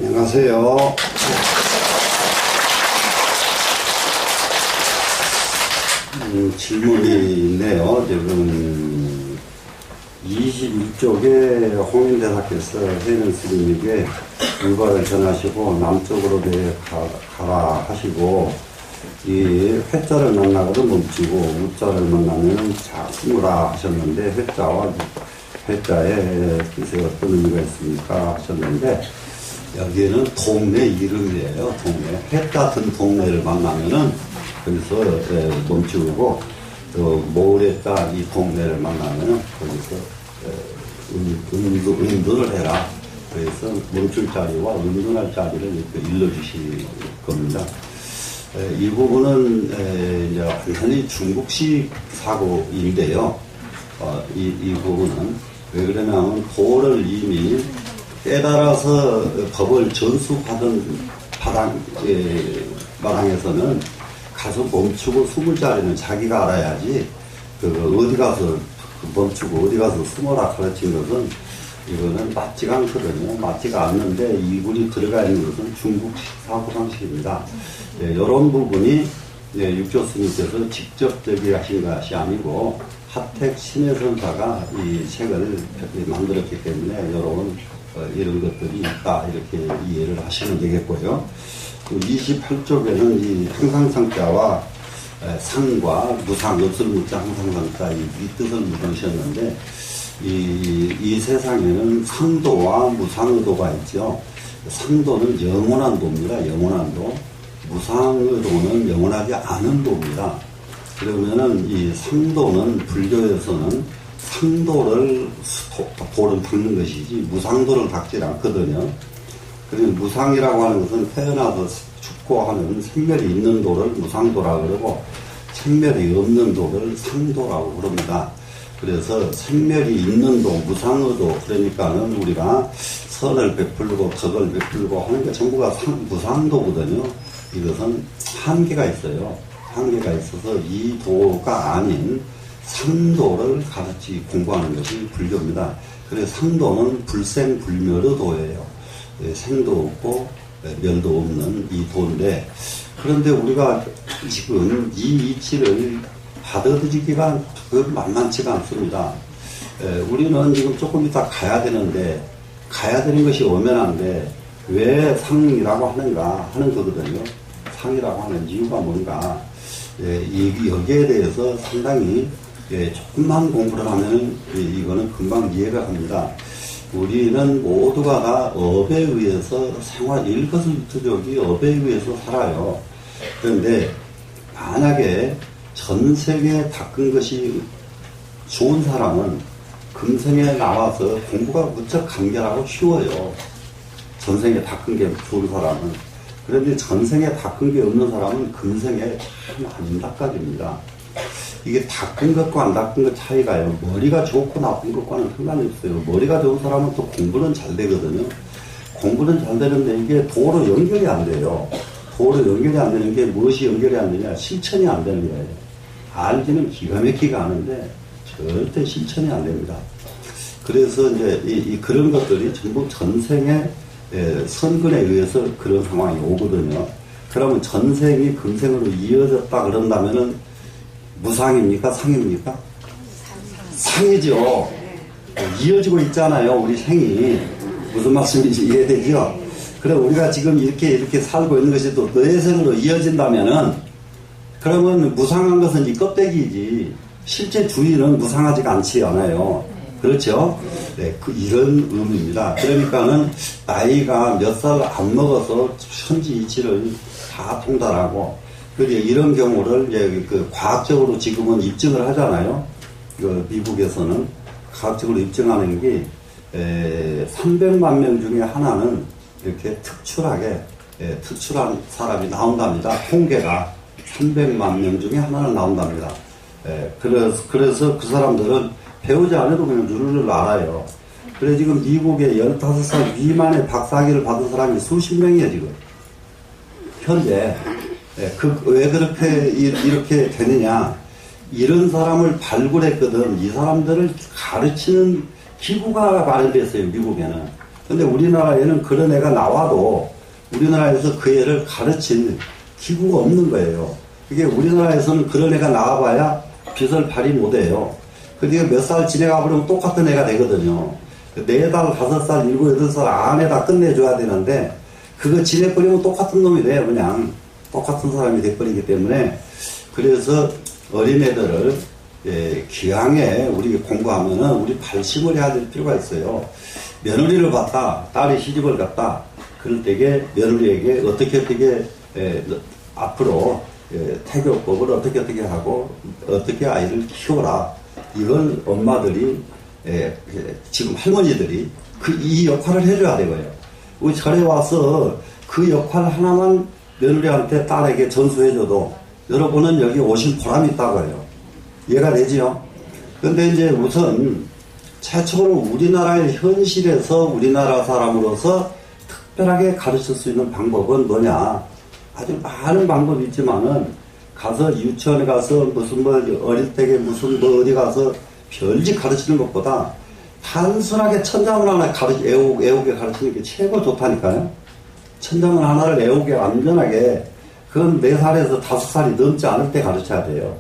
안녕하세요. 질문이 있네요. 지금 22쪽에 홍인대사께서 해는 스님에게 물발을 전하시고 남쪽으로 가라 하시고, 이 회자를 만나거든 멈추고 우자를 만나면 숨으라 하셨는데, 회자에 뜻에 어떤 의미가 있습니까 하셨는데, 여기에는 동네 이름이에요. 동네. 회 같은 동네를 만나면은 거기서 멈추고, 또 모래자 이 동네를 만나면은 거기서 은둔을 해라. 그래서 멈출 자리와 은둔할 자리를 이렇게 일러주실 겁니다. 이 부분은 이제 완전히 중국식 사고인데요. 이 부분은 왜 그러냐면 도를 이미 깨달아서 법을 전수하던 마당에서는 가서 멈추고 숨을 자리는 자기가 알아야지, 어디 가서 멈추고 어디 가서 숨어라 가르친 것은 이거는 맞지가 않거든요. 맞지가 않는데 이분이 들어가 있는 것은 중국식 사고방식입니다. 이런 부분이 육조 스님께서 직접적이 하신 것이 아니고 하택 신혜선사가 이 책을 만들었기 때문에 이런 것들이 있다, 이렇게 이해를 하시면 되겠고요. 28쪽에는 이 항상상자와 상과 무상, 없을 무자 항상상자 이 뜻을 묻으셨는데, 이 세상에는 상도와 무상의도가 있죠. 상도는 영원한 도입니다. 영원한 도. 무상의도는 영원하지 않은 도입니다. 그러면은 이 상도는 불교에서는 상도를 도를 닦는 것이지 무상도를 닦지 않거든요. 그리고 무상이라고 하는 것은 태어나서 죽고 하는 생멸이 있는 도를 무상도라고 그러고, 생멸이 없는 도를 상도라고 그럽니다. 그래서 생멸이 있는 도, 무상의도, 그러니까는 우리가 선을 베풀고 덕을 베풀고 하는 게 전부가 무상도거든요. 이것은 한계가 있어요. 한계가 있어서 이 도가 아닌 상도를 공부하는 것이 불교입니다. 그래서 상도는 불생불멸의 도예요. 생도 없고 멸도 없는 이 도인데, 그런데 우리가 지금 이 이치를 받아들이기가 만만치가 않습니다. 우리는 지금 조금 이따 가야 되는데, 가야 되는 것이 엄연한데 왜 상이라고 하는가 하는 거거든요. 상이라고 하는 이유가 뭔가, 여기에 대해서 상당히 조금만 공부를 하면 이거는 금방 이해가 갑니다. 우리는 모두가 다 업에 의해서 일거수일투족이 업에 의해서 살아요. 그런데 만약에 전생에 닦은 것이 좋은 사람은 금생에 나와서 공부가 무척 간결하고 쉬워요. 전생에 닦은 게 좋은 사람은. 그런데 전생에 닦은 게 없는 사람은 금생에 참 안닦아집니다. 이게 닦은 것과 안 닦은 것 차이가요. 머리가 좋고 나쁜 것과는 상관이 없어요. 머리가 좋은 사람은 또 공부는 잘 되거든요. 공부는 잘 되는데 이게 도로 연결이 안 돼요. 도로 연결이 안 되는 게 무엇이 연결이 안 되냐? 실천이 안 되는 거예요. 알기는 기가 막히게 아는데 절대 실천이 안 됩니다. 그래서 이제 그런 것들이 전부 전생의 선근에 의해서 그런 상황이 오거든요. 그러면 전생이 금생으로 이어졌다 그런다면은 무상입니까? 상입니까? 상이죠. 이어지고 있잖아요. 우리 생이. 무슨 말씀인지 이해되죠? 그럼 우리가 지금 이렇게 살고 있는 것이 또 뇌생으로 이어진다면은, 그러면 무상한 것은 이 껍데기이지 실제 주인은 무상하지가 않지 않아요. 그렇죠? 네, 이런 의미입니다. 그러니까는 나이가 몇 살 안 먹어서 천지 이치를 다 통달하고, 그리고 이런 경우를 과학적으로 지금은 입증을 하잖아요. 미국에서는 과학적으로 입증하는 게 300만 명 중에 하나는 이렇게 특출한 사람이 나온답니다. 통계가 300만 명 중에 하나는 나온답니다. 그래서 그 사람들은 배우지 않아도 그냥 룰을 알아요. 그래 지금 미국에 15살 미만의 박사학위를 받은 사람이 수십 명이에요 지금 현재. 왜 이렇게 되느냐. 이런 사람을 발굴했거든. 이 사람들을 가르치는 기구가 마련됐어요, 미국에는. 근데 우리나라에는 그런 애가 나와도 우리나라에서 그 애를 가르칠 기구가 없는 거예요. 이게 우리나라에서는 그런 애가 나와봐야 빚을 발휘 못해요. 근데 몇 살 지내가 버리면 똑같은 애가 되거든요. 4달, 5살, 7, 8살 안에 다 끝내줘야 되는데 그거 지내버리면 똑같은 놈이 돼요. 그냥 똑같은 사람이 돼버리기 때문에 그래서 어린애들을 기왕에 우리 공부하면은 우리 발심을 해야 될 필요가 있어요. 며느리를 봤다, 딸이 시집을 갔다. 그럴 때에 며느리에게 어떻게 앞으로 태교법을 어떻게 하고 어떻게 아이를 키워라. 이걸 엄마들이 지금 할머니들이 이 역할을 해줘야 되고요. 우리 절에 와서 그 역할 하나만 며느리한테 딸에게 전수해줘도 여러분은 여기 오신 보람이 있다고요. 이해가 되지요? 근데 이제 우선 최초로 우리나라의 현실에서 우리나라 사람으로서 특별하게 가르칠 수 있는 방법은 뭐냐? 아주 많은 방법이 있지만은 가서 유치원에 가서 무슨 뭐 어릴 때에 무슨 뭐 어디 가서 별짓 가르치는 것보다 단순하게 천자문 하나 애우게 가르치는 게 최고 좋다니까요. 천자문 하나를 애우게 안전하게 그건 4살에서 5살이 넘지 않을 때 가르쳐야 돼요.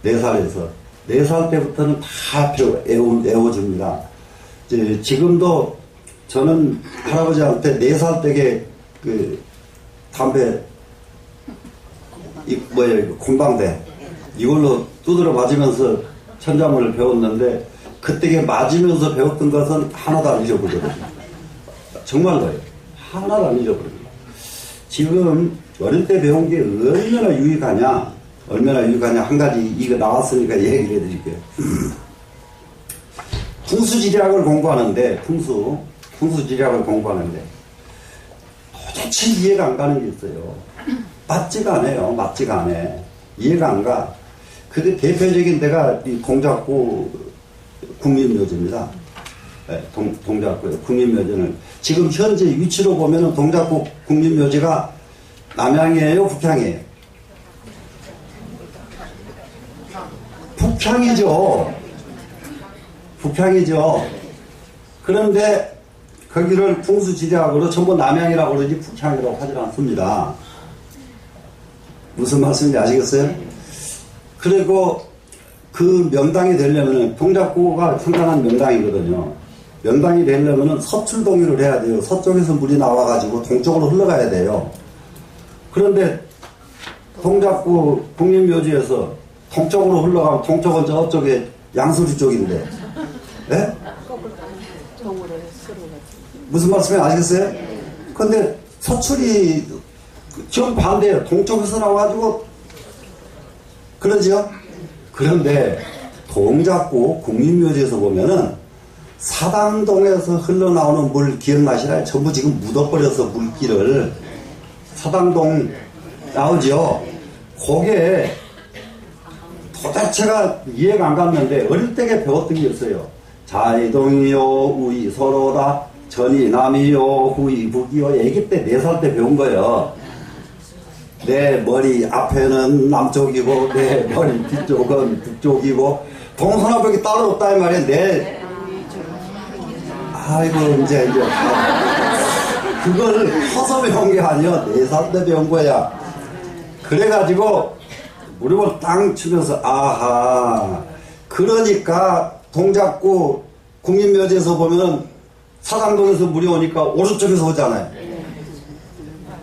4살에서. 4살 때부터는 다 애워줍니다. 지금도 저는 할아버지한테 4살 때에 담배, 곰방대, 이걸로 두드려 맞으면서 천자문을 배웠는데, 그때 맞으면서 배웠던 것은 하나도 안 잊어버리거든요. 정말로요. 하나도 안 잊어버립니다. 지금 어릴 때 배운 게 얼마나 유익하냐, 한 가지 이거 나왔으니까 얘기를 해드릴게요. 풍수지리학을 공부하는데, 풍수지리학을 공부하는데, 도대체 이해가 안 가는 게 있어요. 맞지가 않아요. 이해가 안 가. 그 대표적인 데가 이 동작구 국립묘지입니다. 네, 동작구 국립묘지는 지금 현재 위치로 보면은 동작구 국립묘지가 남양이에요, 북향이에요? 북향이죠. 그런데 거기를 풍수지리학으로 전부 남양이라고 그러지 북향이라고 하지 않습니다. 무슨 말씀인지 아시겠어요? 그리고 그 명당이 되려면 동작구가 상당한 명당이거든요. 명당이 되려면 서출동의를 해야 돼요. 서쪽에서 물이 나와가지고 동쪽으로 흘러가야 돼요. 그런데 동작구 국립묘지에서 동쪽으로 흘러가면 동쪽은 저쪽에 양수리 쪽인데, 네? 무슨 말씀인지 아시겠어요? 근데 서출이 좀 반대예요. 동쪽에서 나와가지고 그러죠? 그런데 동작구 국립묘지에서 보면은 사당동에서 흘러나오는 물 기억나시나요? 전부 지금 묻어버려서 물길을 사당동 나오죠? 그게 도대체가 이해가 안 갔는데 어릴 때에 배웠던 게 있어요. 자이동이요 우이 서로다 전이 남이요 후이 북이요. 애기 때 4살 때 배운 거예요. 내 머리 앞에는 남쪽이고 내 머리 뒤쪽은 북쪽이고 동서남북이 따로 없다 이 말이야. 아이고 이제 그걸 커서 배운 게 아니야. 4살 때 배운 거야. 그래가지고 무릎을 땅 치면서 아하, 그러니까 동작구 국립묘지에서 보면 사당동에서 물이 오니까 오른쪽에서 오잖아요.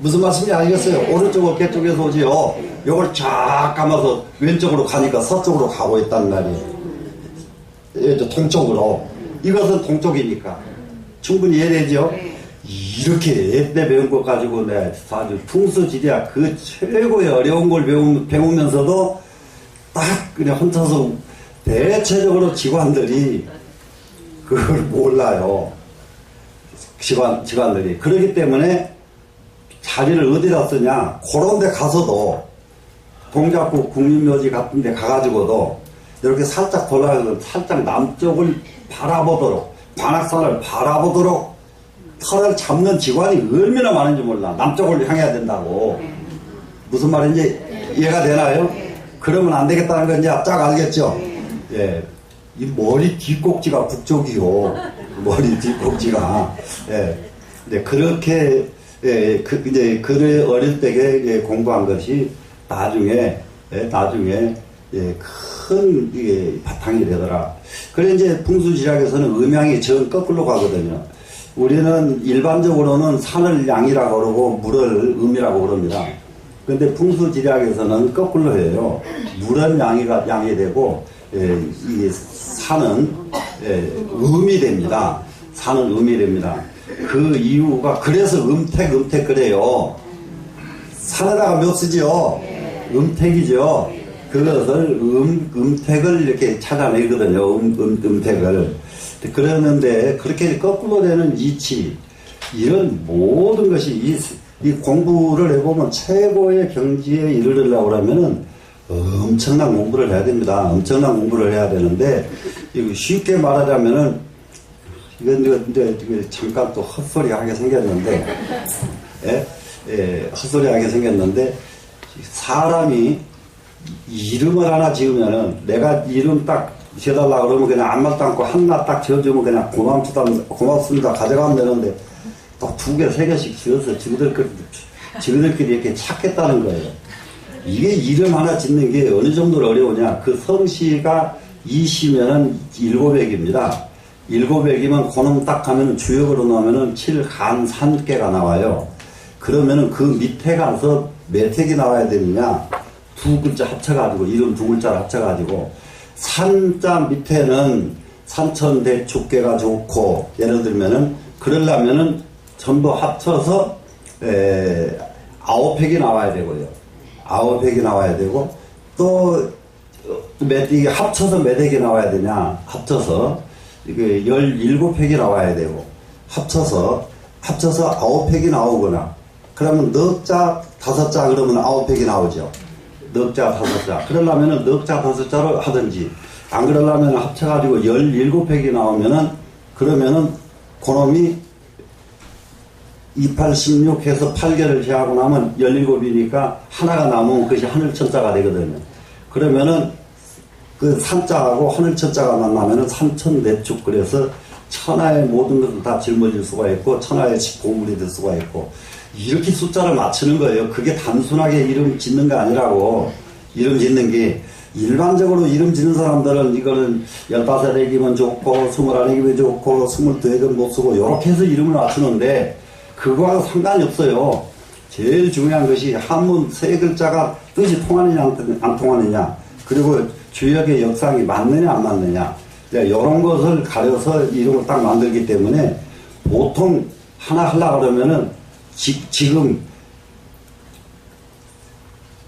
무슨 말씀인지 알겠어요? 오른쪽 어깨 쪽에서 오지요. 요걸 쫙 감아서 왼쪽으로 가니까 서쪽으로 가고 있단 말이에요. 동쪽으로. 이것은 동쪽이니까. 충분히 이해되죠? 이렇게 옛때 배운 것 가지고 내가 아주 풍수지리학 그 최고의 어려운 걸 배우면서도 딱 그냥 혼자서 대체적으로 직관들이 그걸 몰라요. 직관들이. 그렇기 때문에 자리를 어디다 쓰냐, 그런 데 가서도 동작구 국립묘지 같은 데 가가지고도 이렇게 살짝 돌아가서 살짝 남쪽을 바라보도록, 관악산을 바라보도록 털을 잡는 기관이 얼마나 많은지 몰라. 남쪽을 향해야 된다고. 무슨 말인지 이해가 되나요? 그러면 안 되겠다는 건 이제 딱 알겠죠? 예. 이 머리 뒷꼭지가 북쪽이요. 머리 뒷꼭지가. 예. 네, 그렇게, 예, 이제, 그래, 어릴 때에 예, 공부한 것이 나중에, 예, 큰, 이게, 바탕이 되더라. 그래, 이제, 풍수지략에서는 음양이 전 거꾸로 가거든요. 우리는 일반적으로는 산을 양이라고 그러고, 물을 음이라고 그럽니다. 근데 풍수지략에서는 거꾸로 해요. 물은 양이 되고, 예, 이 산은, 예, 음이 됩니다. 산은 음이 됩니다. 그 이유가, 그래서 음택 그래요. 산에다가 몇 쓰죠? 음택이죠. 그것을 음택을 이렇게 찾아내거든요. 음택을. 그러는데, 그렇게 거꾸로 되는 이치, 이런 모든 것이 이 공부를 해보면 최고의 경지에 이르려고 그러면은 엄청난 공부를 해야 됩니다. 엄청난 공부를 해야 되는데, 이거 쉽게 말하자면은, 이제 잠깐 또 헛소리 하게 생겼는데, 헛소리 하게 생겼는데, 사람이 이름을 하나 지으면은, 내가 이름 딱 지어달라고 그러면 그냥 아무 말도 않고 하나 딱 지어주면 그냥 고맙습니다. 가져가면 되는데, 또 2개, 3개씩 지어서 지그들끼리 이렇게 찾겠다는 거예요. 이게 이름 하나 짓는 게 어느 정도로 어려우냐. 그 성씨가 2시면은 700입니다. 700이면 그놈 딱 하면 주역으로 넣으면은 7간 산개가 나와요. 그러면은 그 밑에 가서 몇 핵이 나와야 되느냐. 2글자 합쳐가지고, 이름 2글자를 합쳐가지고, 산자 밑에는 산천대축계가 좋고, 예를 들면은, 그러려면은 전부 합쳐서, 9획이 나와야 되고요. 9획이 나와야 되고, 또, 이게 합쳐서 몇 획이 나와야 되냐. 합쳐서, 이게 17획이 나와야 되고, 합쳐서 9획이 나오거나, 그러면 넉자 5자 그러면 9획이 나오죠. 넉자 5자. 그러려면은 넉자 5자로 하든지, 안 그러려면 합쳐가지고 17획이 나오면은, 그러면은, 그놈이 28, 16 해서 8개를 제하고 나면 17이니까 하나가 남으면 그것이 하늘천자가 되거든요. 그러면은 그 산자하고 하늘천자가 만나면은 삼천대축, 그래서 천하의 모든 것을 다 짊어질 수가 있고 천하의 보물이 될 수가 있고, 이렇게 숫자를 맞추는 거예요. 그게 단순하게 이름 짓는 거 아니라고. 이름 짓는 게 일반적으로 이름 짓는 사람들은 이거는 15액이면 좋고 21액이면 좋고 22액은 못 쓰고 이렇게 해서 이름을 맞추는데, 그거하고 상관이 없어요. 제일 중요한 것이 한문 3글자가 뜻이 통하느냐 안 통하느냐, 그리고 주역의 역상이 맞느냐 안 맞느냐, 이런 것을 가려서 이름을 딱 만들기 때문에, 보통 하나 하려고 그러면은 지금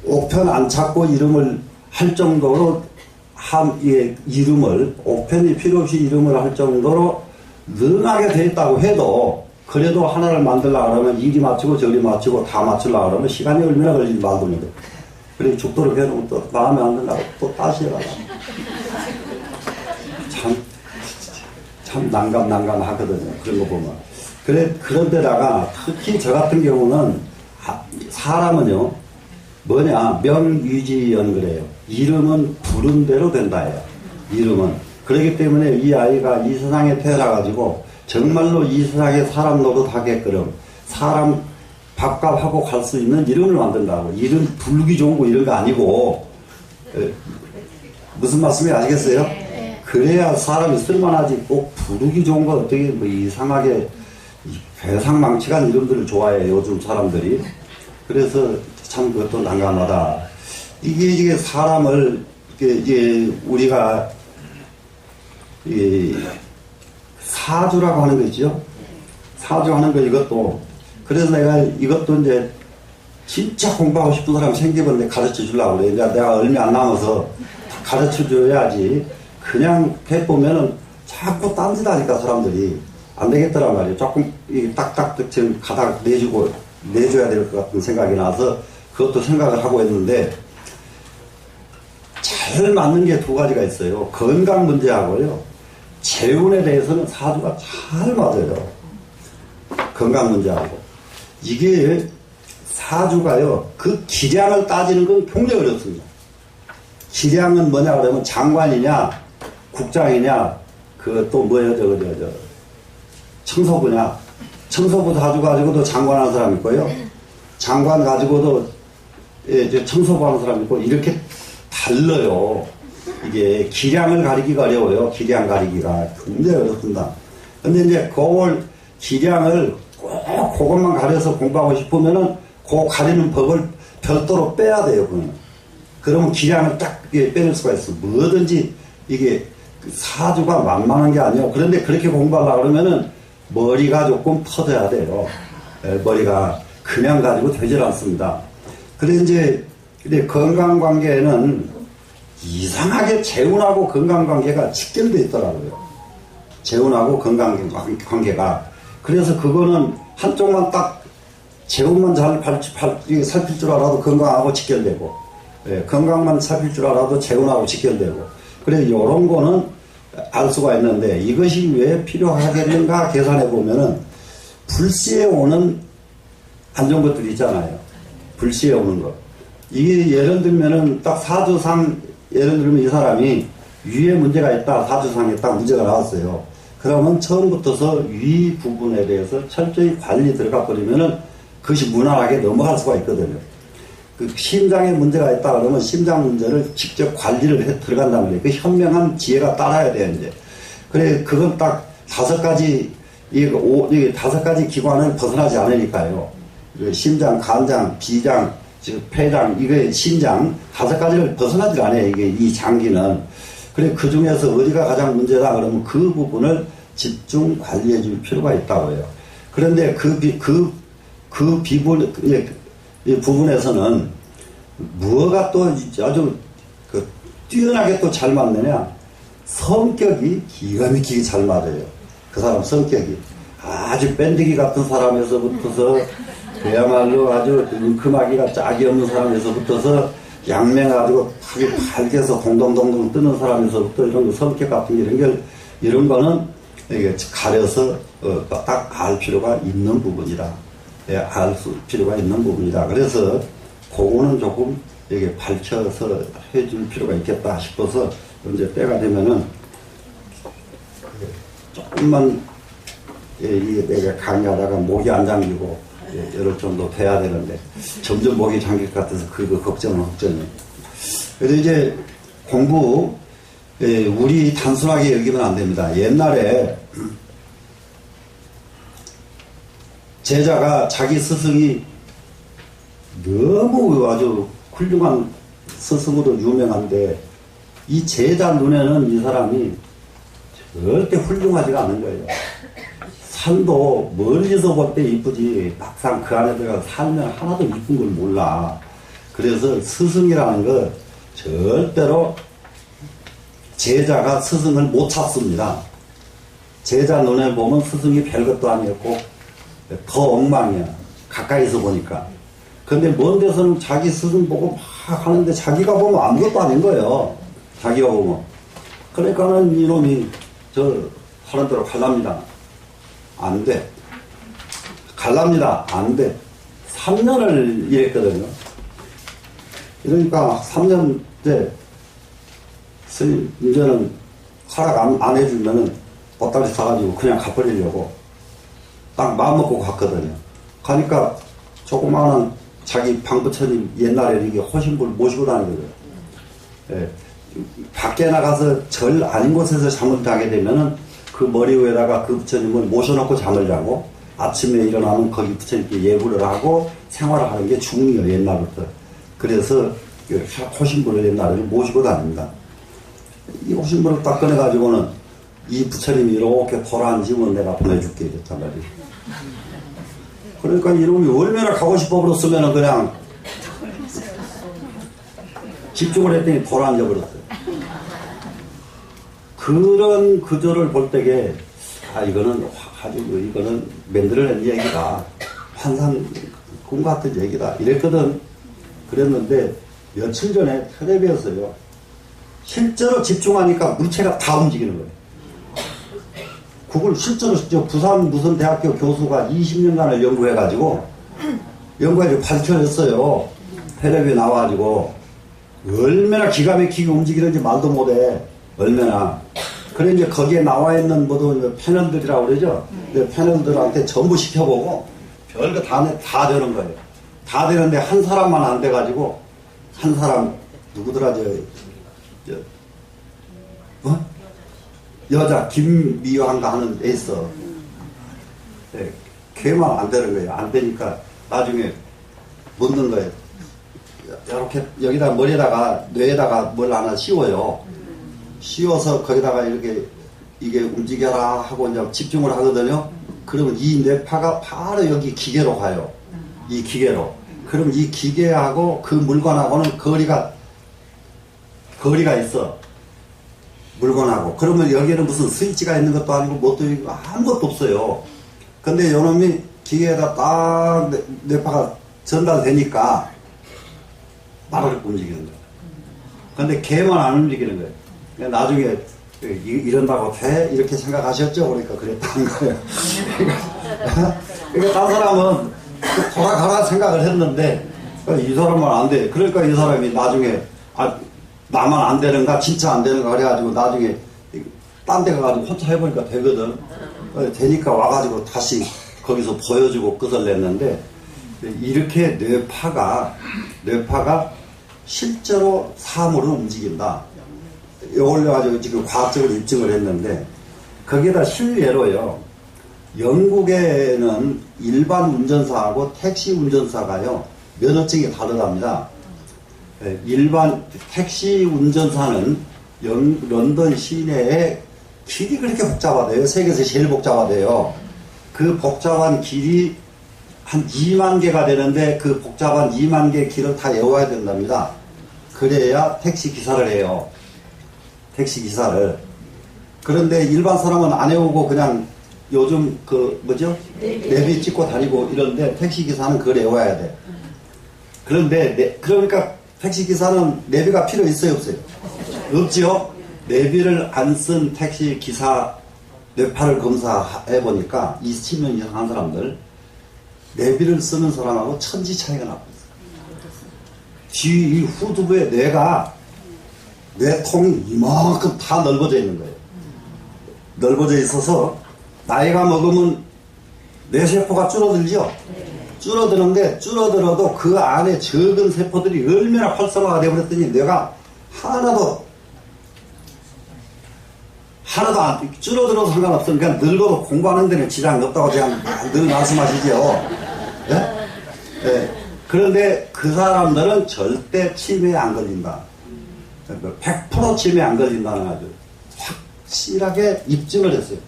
옥편 안 찾고 이름을 할 정도로 이름을 옥편이 필요 없이 이름을 할 정도로 능하게 돼 있다고 해도, 그래도 하나를 만들려고 하면 이리 맞추고 저리 맞추고 다 맞추려고 하면 시간이 얼마나 걸리지 만드는데, 그리고 죽도록 해놓으면 또 마음에 안 든다고 또 다시 해라. 참 난감하거든요. 그런 거 보면. 그런데다가 특히 저 같은 경우는 사람은요, 명유지연 그래요. 이름은 부른 대로 된다예요. 이름은. 그렇기 때문에 이 아이가 이 세상에 태어나가지고 정말로 이 세상에 사람 노릇하게끔 사람 밥값하고 갈 수 있는 이름을 만든다고. 이름 부르기 좋은 거 이런 거 아니고, 무슨 말씀인지 아시겠어요? 그래야 사람이 쓸만하지. 꼭 부르기 좋은 거 어떻게 뭐 이상하게 배상망측한 이름들을 좋아해요, 요즘 사람들이. 그래서 참 그것도 난감하다. 이게 사람을, 이게 우리가 사주라고 하는 거 있죠? 사주하는 거 이것도. 그래서 내가 이것도 이제 진짜 공부하고 싶은 사람 생기면 가르쳐 주려고 그래. 이제 내가 얼마 안 남아서 가르쳐 줘야지. 그냥 해보면은 자꾸 딴짓 하니까 사람들이 안 되겠더란 말이에요. 조금 딱딱 지금 가다가 내줘야 될 것 같은 생각이 나서 그것도 생각을 하고 있는데, 잘 맞는 게 2가지가 있어요. 건강 문제하고요, 재운에 대해서는 사주가 잘 맞아요. 건강 문제하고. 이게 사주가요, 그 기량을 따지는 건 굉장히 어렵습니다. 기량은 뭐냐 그러면 장관이냐 국장이냐, 그 또 뭐예요, 청소부냐? 청소부 가지고도 장관하는 사람 있고요. 장관 가지고도 청소부 하는 사람 있고, 이렇게 달라요. 이게 기량을 가리기가 어려워요. 기량 가리기가 굉장히 어렵습니다. 근데 이제 그걸 기량을 꼭 그것만 가려서 공부하고 싶으면은 그 가리는 법을 별도로 빼야 돼요. 그러면 기량을 딱 빼낼 수가 있어. 뭐든지 이게 사주가 만만한 게 아니에요. 그런데 그렇게 공부하려고 그러면은 머리가 조금 터져야 돼요. 머리가 그냥 가지고 되질 않습니다. 그래서 이제 건강관계는 이상하게 재운하고 건강관계가 직결되어 있더라고요. 재운하고 건강관계가. 그래서 그거는 한쪽만 딱 재운만 잘 살필 줄 알아도 건강하고 직결되고, 건강만 살필 줄 알아도 재운하고 직결되고. 그래서 이런 거는 알 수가 있는데, 이것이 왜 필요하겠는가 계산해 보면은 불시에 오는 안 좋은 것들이 있잖아요. 불시에 오는 것. 이게 예를 들면은 딱 사주상, 예를 들면 이 사람이 위에 문제가 있다, 사주상에 딱 문제가 나왔어요. 그러면 처음부터서 위 부분에 대해서 철저히 관리 들어가 버리면은 그것이 무난하게 넘어갈 수가 있거든요. 그 심장에 문제가 있다 그러면 심장 문제를 직접 관리를 해 들어간다는 거예요. 그 현명한 지혜가 따라야 돼요, 이제. 그래, 그건 딱 5가지, 이게 5가지 기관은 벗어나지 않으니까요. 심장, 간장, 비장, 폐장, 이게 신장, 5가지를 벗어나지 않아요, 이게, 이 장기는. 그래, 그 중에서 어디가 가장 문제다 그러면 그 부분을 집중 관리해 줄 필요가 있다고 해요. 그런데 이 부분에서는 무엇가 또 아주 뛰어나게 또 잘 맞느냐, 성격이 기가 막히게 잘 맞아요. 그 사람 성격이 아주 밴드기 같은 사람에서부터서 그야말로 아주 은큼하기가 짝이 없는 사람에서부터서 양맹가지고 밝게서 동동동동 뜨는 사람에서부터 이런 거 성격 같은 게 이런 거는 이게 가려서 딱 알 필요가 있는 부분이다. 알 필요가 있는 부분이다. 그래서 그거는 조금 이게 밝혀서 해줄 필요가 있겠다 싶어서 이제 때가 되면은 조금만 이게 내가 강의하다가 목이 안 잠기고 이럴 정도 돼야 되는데 점점 목이 잠길 것 같아서 그거 걱정이에요. 그래서 이제 공부 우리 단순하게 여기면 안 됩니다. 옛날에 제자가 자기 스승이 너무 아주 훌륭한 스승으로 유명한데 이 제자 눈에는 이 사람이 절대 훌륭하지가 않은 거예요. 산도 멀리서 볼 때 이쁘지 막상 그 안에 들어가서 살면 하나도 이쁜 걸 몰라. 그래서 스승이라는 거 절대로 제자가 스승을 못 찾습니다. 제자 눈에 보면 스승이 별것도 아니었고 더 엉망이야. 가까이서 보니까. 근데 먼 데서는 자기 스승 보고 막 하는데 자기가 보면 아무것도 아닌 거예요. 자기가 보면. 그러니까는 이놈이 저 하는 대로 갈랍니다. 안 돼. 갈랍니다. 안 돼. 3년을 일했거든요. 그러니까 3년째 스님 이제는 허락 안 해주면은 보따리 사가지고 그냥 가버리려고 딱 마음먹고 갔거든요. 가니까 조그마한 자기 방부처님 옛날에 이게 호신부를 모시고 다니거든요. 예. 밖에 나가서 절 아닌 곳에서 잠을 자게 되면은 그 머리 위에다가 그 부처님을 모셔놓고 잠을 자고 아침에 일어나면 거기 부처님께 예불을 하고 생활을 하는 게 중요해요. 옛날부터. 그래서 호신부를 옛날에 모시고 다닙니다. 이 호신부를 딱 꺼내가지고는 이 부처님이 이렇게 돌아앉으면 내가 보내줄게 이랬단 말이에요. 그러니까 이놈이 얼마나 가고 싶어버렸으면 그냥 집중을 했더니 돌아앉아버렸어요. 그런 구조를 볼 때에 이거는 아주 이거는 만들어낸 얘기다. 환상 꿈 같은 얘기다. 이랬거든. 그랬는데 며칠 전에 텔레비였어요. 실제로 집중하니까 물체가 다 움직이는 거예요. 그걸 실제로 부산 무슨 대학교 교수가 20년간을 연구해가지고 밝혀냈어요. 텔레비에 나와가지고 얼마나 기가 막히게 움직이는지 말도 못해. 얼마나. 그래 이제 거기에 나와 있는 모든 패널들이라고 그러죠. 패널들한테 전부 시켜보고 별거 다 되는 거예요. 다 되는데 한 사람만 안 돼가지고 한 사람 누구더라 여자 김미화인가 하는 애 있어. 네, 걔만 안 되는 거예요. 안 되니까 나중에 묻는 거예요. 이렇게 여기다 머리에다가 뇌에다가 뭘 하나 씌워요. 씌워서 거기다가 이렇게 이게 움직여라 하고 이제 집중을 하거든요. 그러면 이 뇌파가 바로 여기 기계로 가요. 이 기계로. 그럼 이 기계하고 그 물건하고는 거리가 있어. 물건하고. 그러면 여기에는 무슨 스위치가 있는 것도 아니고 뭣도 있고 아무것도 없어요. 근데 요놈이 기계에다 딱 뇌파가 전달되니까 바로 움직이는 거예요. 근데 걔만 안 움직이는 거예요. 그러니까 나중에 이런다고 돼? 이렇게 생각하셨죠? 그러니까 그랬다는 거예요. 그러니까 딴 사람은 돌아가라 생각을 했는데 이 사람은 안 돼. 그러니까 이 사람이 나중에 나만 안 되는가 진짜 안 되는가 그래가지고 나중에 딴 데 가가지고 혼자 해보니까 되거든. 되니까 와가지고 다시 거기서 보여주고 끝을 냈는데 이렇게 뇌파가 실제로 사물을 움직인다. 이걸 가지고 지금 과학적으로 입증을 했는데 거기에다 실례로요. 영국에는 일반 운전사하고 택시 운전사가요. 면허증이 다르답니다. 일반 택시 운전사는 런던 시내에 길이 그렇게 복잡하대요. 세계에서 제일 복잡하대요. 그 복잡한 길이 한 2만 개가 되는데 그 복잡한 2만 개 길을 다 외워야 된답니다. 그래야 택시 기사를 해요. 택시 기사를. 그런데 일반 사람은 안 외우고 그냥 요즘 내비 찍고 다니고 이런데 택시 기사는 그걸 외워야 돼. 그런데 그러니까 택시 기사는 내비가 필요 있어요, 없어요? 없지요? 내비를 안 쓴 택시 기사 뇌파를 검사해 보니까 27년 이상 한 사람들 내비를 쓰는 사람하고 천지 차이가 나고 있어요. 이 후두부에 뇌통이 이만큼 다 넓어져 있는 거예요. 넓어져 있어서 나이가 먹으면 뇌세포가 줄어들죠? 줄어드는데 줄어들어도 그 안에 적은 세포들이 얼마나 활성화가 되어버렸더니 뇌가 하나도 안 줄어들어도 상관없어. 그러니까 늙어도 공부하는 데는 지장이 없다고 그냥 늘 말씀하시죠. 예? 예. 그런데 그 사람들은 절대 치매에 안 걸린다. 100% 치매에 안 걸린다는 아주 확실하게 입증을 했어요.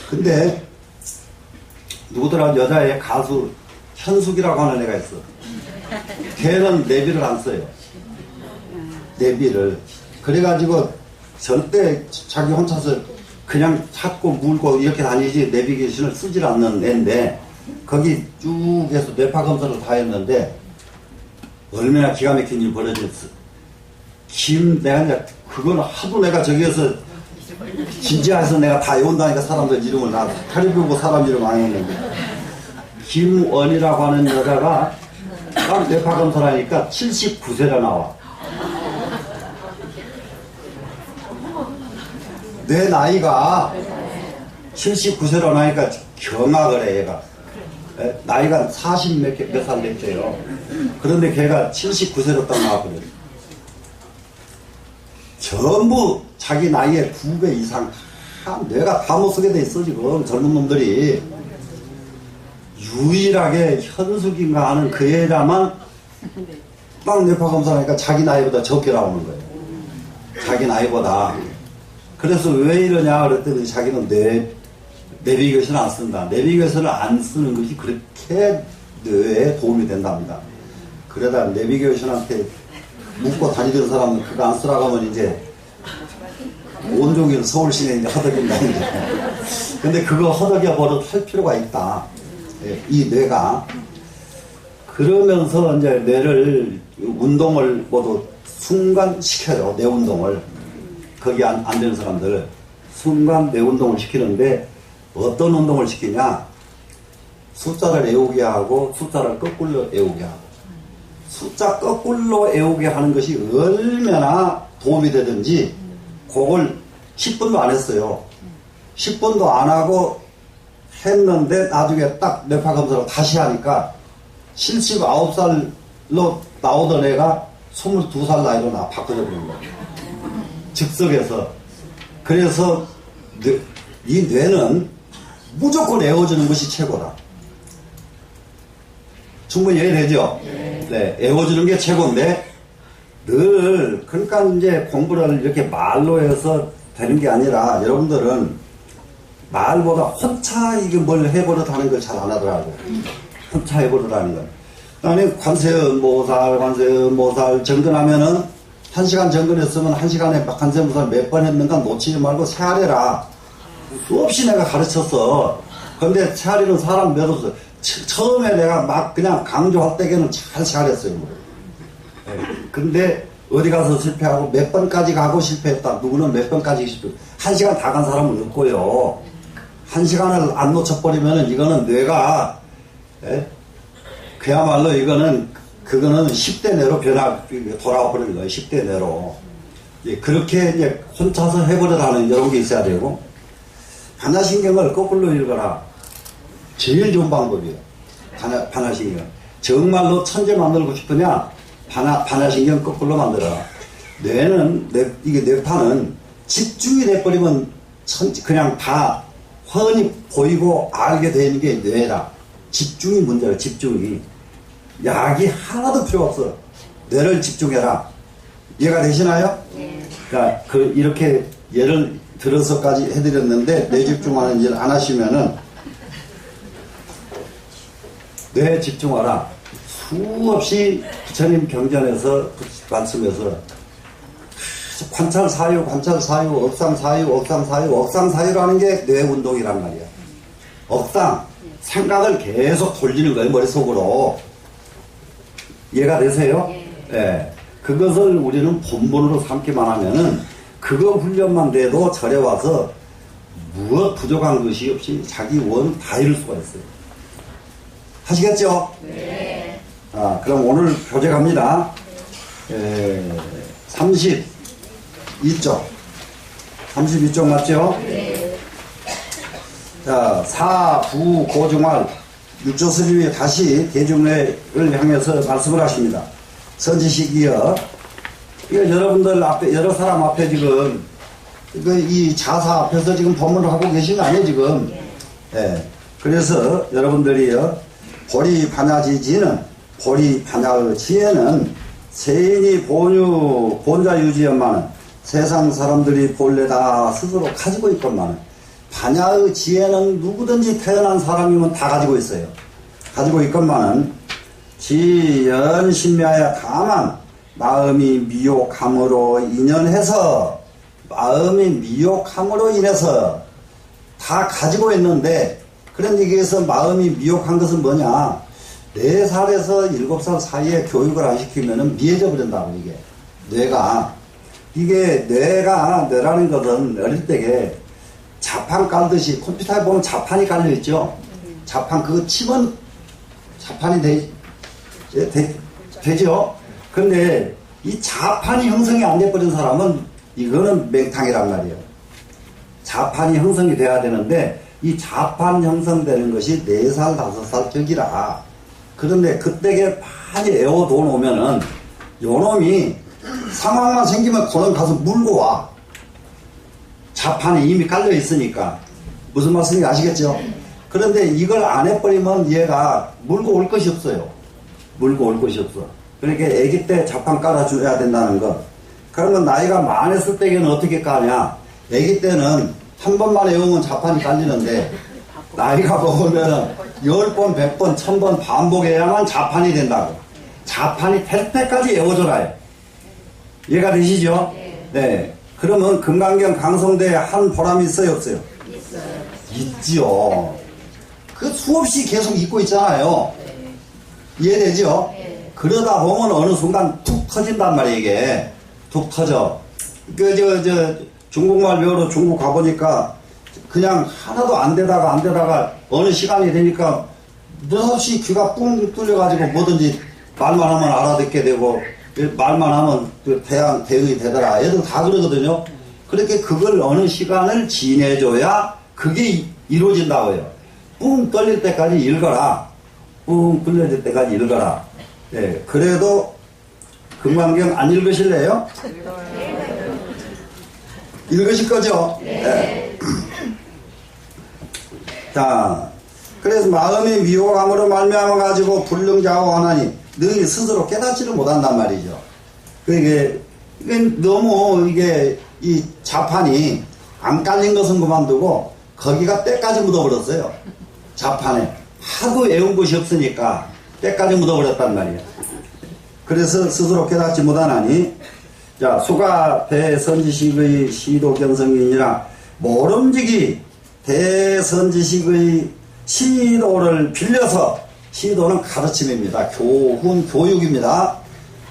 근데 누구더라 여자의 가수 현숙이라고 하는 애가 있어. 걔는 내비를 안 써요. 내비를. 그래가지고 절대 자기 혼자서 그냥 찾고 물고 이렇게 다니지 내비게이션을 쓰질 않는 애인데 거기 쭉 해서 뇌파 검사를 다 했는데 얼마나 기가 막힌 일이 벌어졌어. 내가 이제 그거는 하도 내가 저기에서 진지해서 내가 다 외운다니까 사람들 이름을 나 타리비우고 사람 이름 안 했는데 김원이라고 하는 여자가 딱 뇌파 검사를 하니까 79세가 나와. 내 나이가 79세로 나니까 경악을 해, 얘가. 나이가 40 몇 살 됐대요. 그런데 걔가 79세로 딱 나왔거든. 전부 자기 나이의 2배 이상 뇌가 다 못 쓰게 돼 있어, 지금. 젊은 놈들이. 유일하게 현숙인가 하는 그 애라만 딱 뇌파 검사하니까 자기 나이보다 적게 나오는 거예요. 자기 나이보다. 그래서 왜 이러냐 그랬더니 자기는 내비게이션을 안 쓴다. 내비게이션을 안 쓰는 것이 그렇게 뇌에 도움이 된답니다. 그러다 내비게이션한테 묻고 다니던 사람은 그거 안 쓰라고 하면 이제 온종일 서울 시내에 이제 허덕인다 이제. 근데 그거 허덕여 버릇 할 필요가 있다. 이 뇌가. 그러면서 이제 뇌를 운동을 모두 순간 시켜요. 뇌 운동을. 거기 안 되는 사람들 순간 뇌 운동을 시키는데 어떤 운동을 시키냐? 숫자를 외우게 하고 숫자를 거꾸로 외우게 하고. 숫자 거꾸로 외우게 하는 것이 얼마나 도움이 되든지 그걸 10분도 안 했어요. 10분도 안 하고 했는데 나중에 딱 뇌파 검사를 다시 하니까 79살로 나오던 애가 22살 나이로 바꿔져 버린 거예요. 즉석에서. 그래서 이 뇌는 무조건 애워주는 것이 최고다. 충분히 이해되죠? 네, 애워주는 게 최고인데 늘 그러니까 이제 공부를 이렇게 말로 해서 되는 게 아니라 여러분들은 말보다 혼자 이게 뭘 해버릇하는 걸 잘 안 하더라고. 혼자 해버릇하는 걸. 아니 관세음모살 정근하면은 1시간 정근했으면 1시간에 관세음모살 몇 번 했는가 놓치지 말고 세아래라. 수없이 내가 가르쳤어. 근데 세아리는 사람 몇 없어. 처음에 내가 막 그냥 강조할 때에는 잘 세아렸어요. 근데 어디 가서 실패하고 몇 번까지 가고 실패했다. 누구는 몇 번까지 실패. 1시간 다 간 사람은 없고요. 1시간을 안 놓쳐버리면은 이거는 뇌가 그야말로 그거는 10대 내로 돌아와 버리는 거예요. 10대 내로. 그렇게 이제 혼자서 해버려라는 이런 게 있어야 되고, 반야신경을 거꾸로 읽어라. 제일 좋은 방법이에요. 반야신경. 정말로 천재 만들고 싶으냐? 반야신경 거꾸로 만들어라. 이게 뇌파는 집중이 돼버리면 그냥 다 훤히 보이고 알게 되는 게 뇌다. 집중이 문제야, 집중이. 약이 하나도 필요 없어. 뇌를 집중해라. 이해가 되시나요? 네. 그러니까 이렇게 예를 들어서까지 해드렸는데, 뇌 집중하는 일 안 하시면은, 뇌 집중하라. 수없이 부처님 경전에서, 말씀에서, 관찰사유, 억상사유라는 게 뇌 운동이란 말이야. 생각을 계속 돌리는 거예요, 머릿속으로. 이해가 되세요? 네. 그것을 우리는 본분으로 삼기만 하면은, 그거 훈련만 돼도 절에 와서 무엇 부족한 것이 없이 자기 원 다 이룰 수가 있어요. 하시겠죠? 네. 그럼 오늘 교재 갑니다. 32쪽. 32쪽 맞죠? 네. 자, 사부고중활 육조스님이 다시 대중회를 향해서 말씀을 하십니다. 선지식이여, 이거 여러분들 앞에, 여러 사람 앞에 지금, 이 자사 앞에서 지금 법문을 하고 계신 거 아니에요, 지금? 예. 그래서 여러분들이요, 보리 반야의 지혜는 세인이 본자 유지연만은 세상 사람들이 본래 다 스스로 가지고 있건만은, 반야의 지혜는 누구든지 태어난 사람이면 다 가지고 있어요. 가지고 있건만은, 지연신묘하여 다만 마음이 미혹함으로 인연해서, 마음이 미혹함으로 인해서 다 가지고 있는데, 그런 얘기에서 마음이 미혹한 것은 뭐냐? 4살에서 7살 사이에 교육을 안 시키면은 미해져 버린다고, 이게. 뇌라는 것은 어릴 때에 자판 깔듯이, 컴퓨터에 보면 자판이 깔려있죠? 자판, 그거 치면 자판이 되죠? 근데 이 자판이 형성이 안 돼버린 사람은 이거는 맹탕이란 말이에요. 자판이 형성이 돼야 되는데, 이 자판 형성되는 것이 4살, 5살 적이라. 그런데 그때에 많이 애워도 놓으면은, 요놈이 상황만 생기면 그놈 가서 물고 와. 자판이 이미 깔려 있으니까. 무슨 말씀인지 아시겠죠? 그런데 이걸 안 해버리면 얘가 물고 올 것이 없어요. 물고 올 것이 없어. 그러니까 아기 때 자판 깔아줘야 된다는 거. 그러면 나이가 많았을 때에는 어떻게 까냐? 아기 때는 한 번만 외우면 자판이 깔리는데, 나이가 먹으면 10번, 100번, 1000번 반복해야만 자판이 된다고. 자판이 될 때까지 외워줘라. 이해가 되시죠? 네. 그러면 금강경 강성대에 한 보람이 있어요, 없어요? 있어요. 있지요. 그 수없이 계속 잊고 있잖아요. 이해되죠? 그러다 보면 어느 순간 툭 터진단 말이에요, 이게. 툭 터져. 중국말 배우러 중국 가보니까 그냥 하나도 안 되다가 어느 시간이 되니까 무섭이 귀가 뿡 뚫려가지고 뭐든지 말만 하면 알아듣게 되고, 말만 하면 대응이 되더라. 애들 다 그러거든요. 그렇게 그걸 어느 시간을 지내줘야 그게 이루어진다고요. 뿡 뚫릴 때까지 읽어라. 뿡 뚫릴 때까지 읽어라. 예, 그래도 금강경 안 읽으실래요? 읽으실 거죠? 네. 자, 그래서 마음이 미혹함으로 말미암아 가지고 불능자고하나니 너희 스스로 깨닫지를 못한단 말이죠. 이게 너무 이게 이 자판이 안 깔린 것은 그만두고 거기가 때까지 묻어버렸어요. 자판에 하도 외운 것이 없으니까 때까지 묻어버렸단 말이에요. 그래서 스스로 깨닫지 못하나니 자, 수가 대선지식의 시도견성이니라 모름지기 대선지식의 시도를 빌려서 시도는 가르침입니다. 교훈, 교육입니다.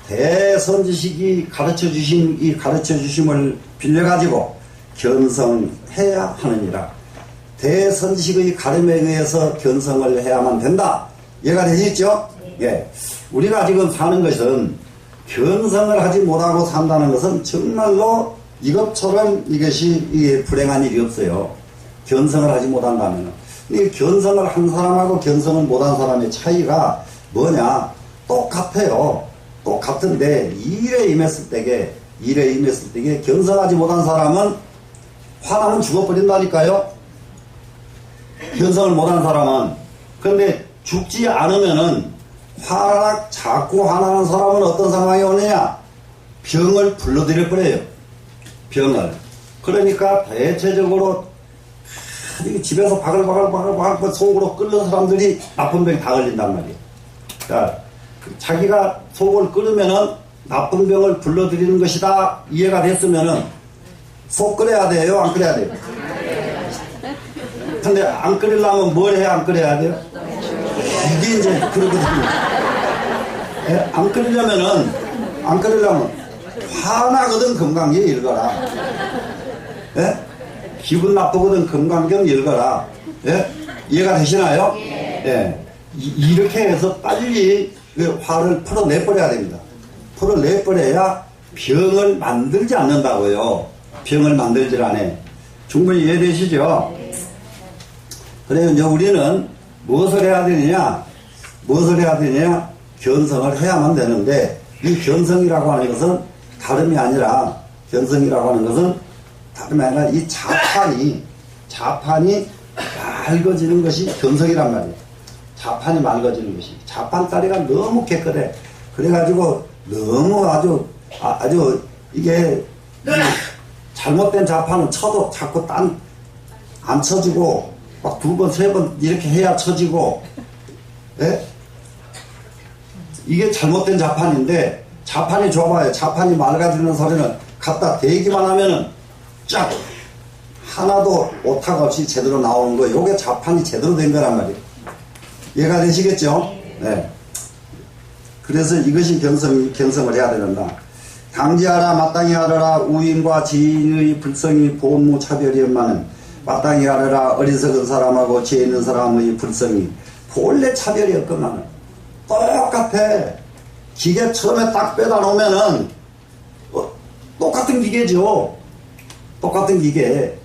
대선지식이 가르쳐주신 이 가르쳐주심을 빌려가지고 견성해야 하느니라. 대선지식의 가름에 의해서 견성을 해야만 된다. 이해가 되시죠? 예. 우리가 지금 사는 것은 견성을 하지 못하고 산다는 것은 정말로 이것처럼 이것이 이게 불행한 일이 없어요. 견성을 하지 못한다면. 이 견성을 한 사람하고 견성을 못한 사람의 차이가 뭐냐? 똑같아요. 똑같은데 일에 임했을 때게 견성하지 못한 사람은 화나면 죽어버린다니까요. 견성을 못한 사람은. 그런데 죽지 않으면은 자꾸 화나는 사람은 어떤 상황이 오느냐? 병을 불러들일 거예요. 병을. 그러니까 대체적으로 집에서 바글바글 속으로 끓는 사람들이 나쁜 병이 다 걸린단 말이에요. 그러니까 자기가 속을 끓으면은 나쁜 병을 불러들이는 것이다. 이해가 됐으면은 속 끓여야 돼요? 안 끓여야 돼요? 근데 안 끓이려면 뭘 해야 안 끓여야 돼요? 이게 이제 그러거든요. 예? 안 끓이려면 화나거든 금강경 읽어라. 예? 기분 나쁘거든 금강경 읽어라. 예? 이해가 되시나요? 예. 이렇게 해서 빨리 화를 풀어내버려야 됩니다. 풀어내버려야 병을 만들지 않는다고요. 병을 만들질 않아. 충분히 이해되시죠? 그래서 이제 우리는 무엇을 해야 되느냐? 견성을 해야만 되는데, 이 견성이라고 하는 것은 다름이 아니라, 이 자판이 맑아지는 것이 견성이란 말이에요. 자판이 맑아지는 것이. 자판다리가 너무 깨끗해. 그래가지고 너무 아주 이게 잘못된 자판은 쳐도 자꾸 안 쳐지고 막 2번, 3번 이렇게 해야 쳐지고, 예? 이게 잘못된 자판인데, 자판이 좋아봐요. 자판이 맑아지는 소리는 갖다 대기만 하면은 쫙 하나도 오타가 없이 제대로 나오는 거. 요게 자판이 제대로 된 거란 말이에요. 이해가 되시겠죠? 네. 그래서 이것이 견성을 해야 된다. 당지하라 마땅히 하라 우인과 지인의 불성이 보무 차별이 없마는 마땅히 하라 어리석은 사람하고 지혜 있는 사람의 불성이 본래 차별이 없거만은 똑같아. 기계 처음에 딱 빼다 놓으면은 똑같은 기계죠. 똑같은 기계.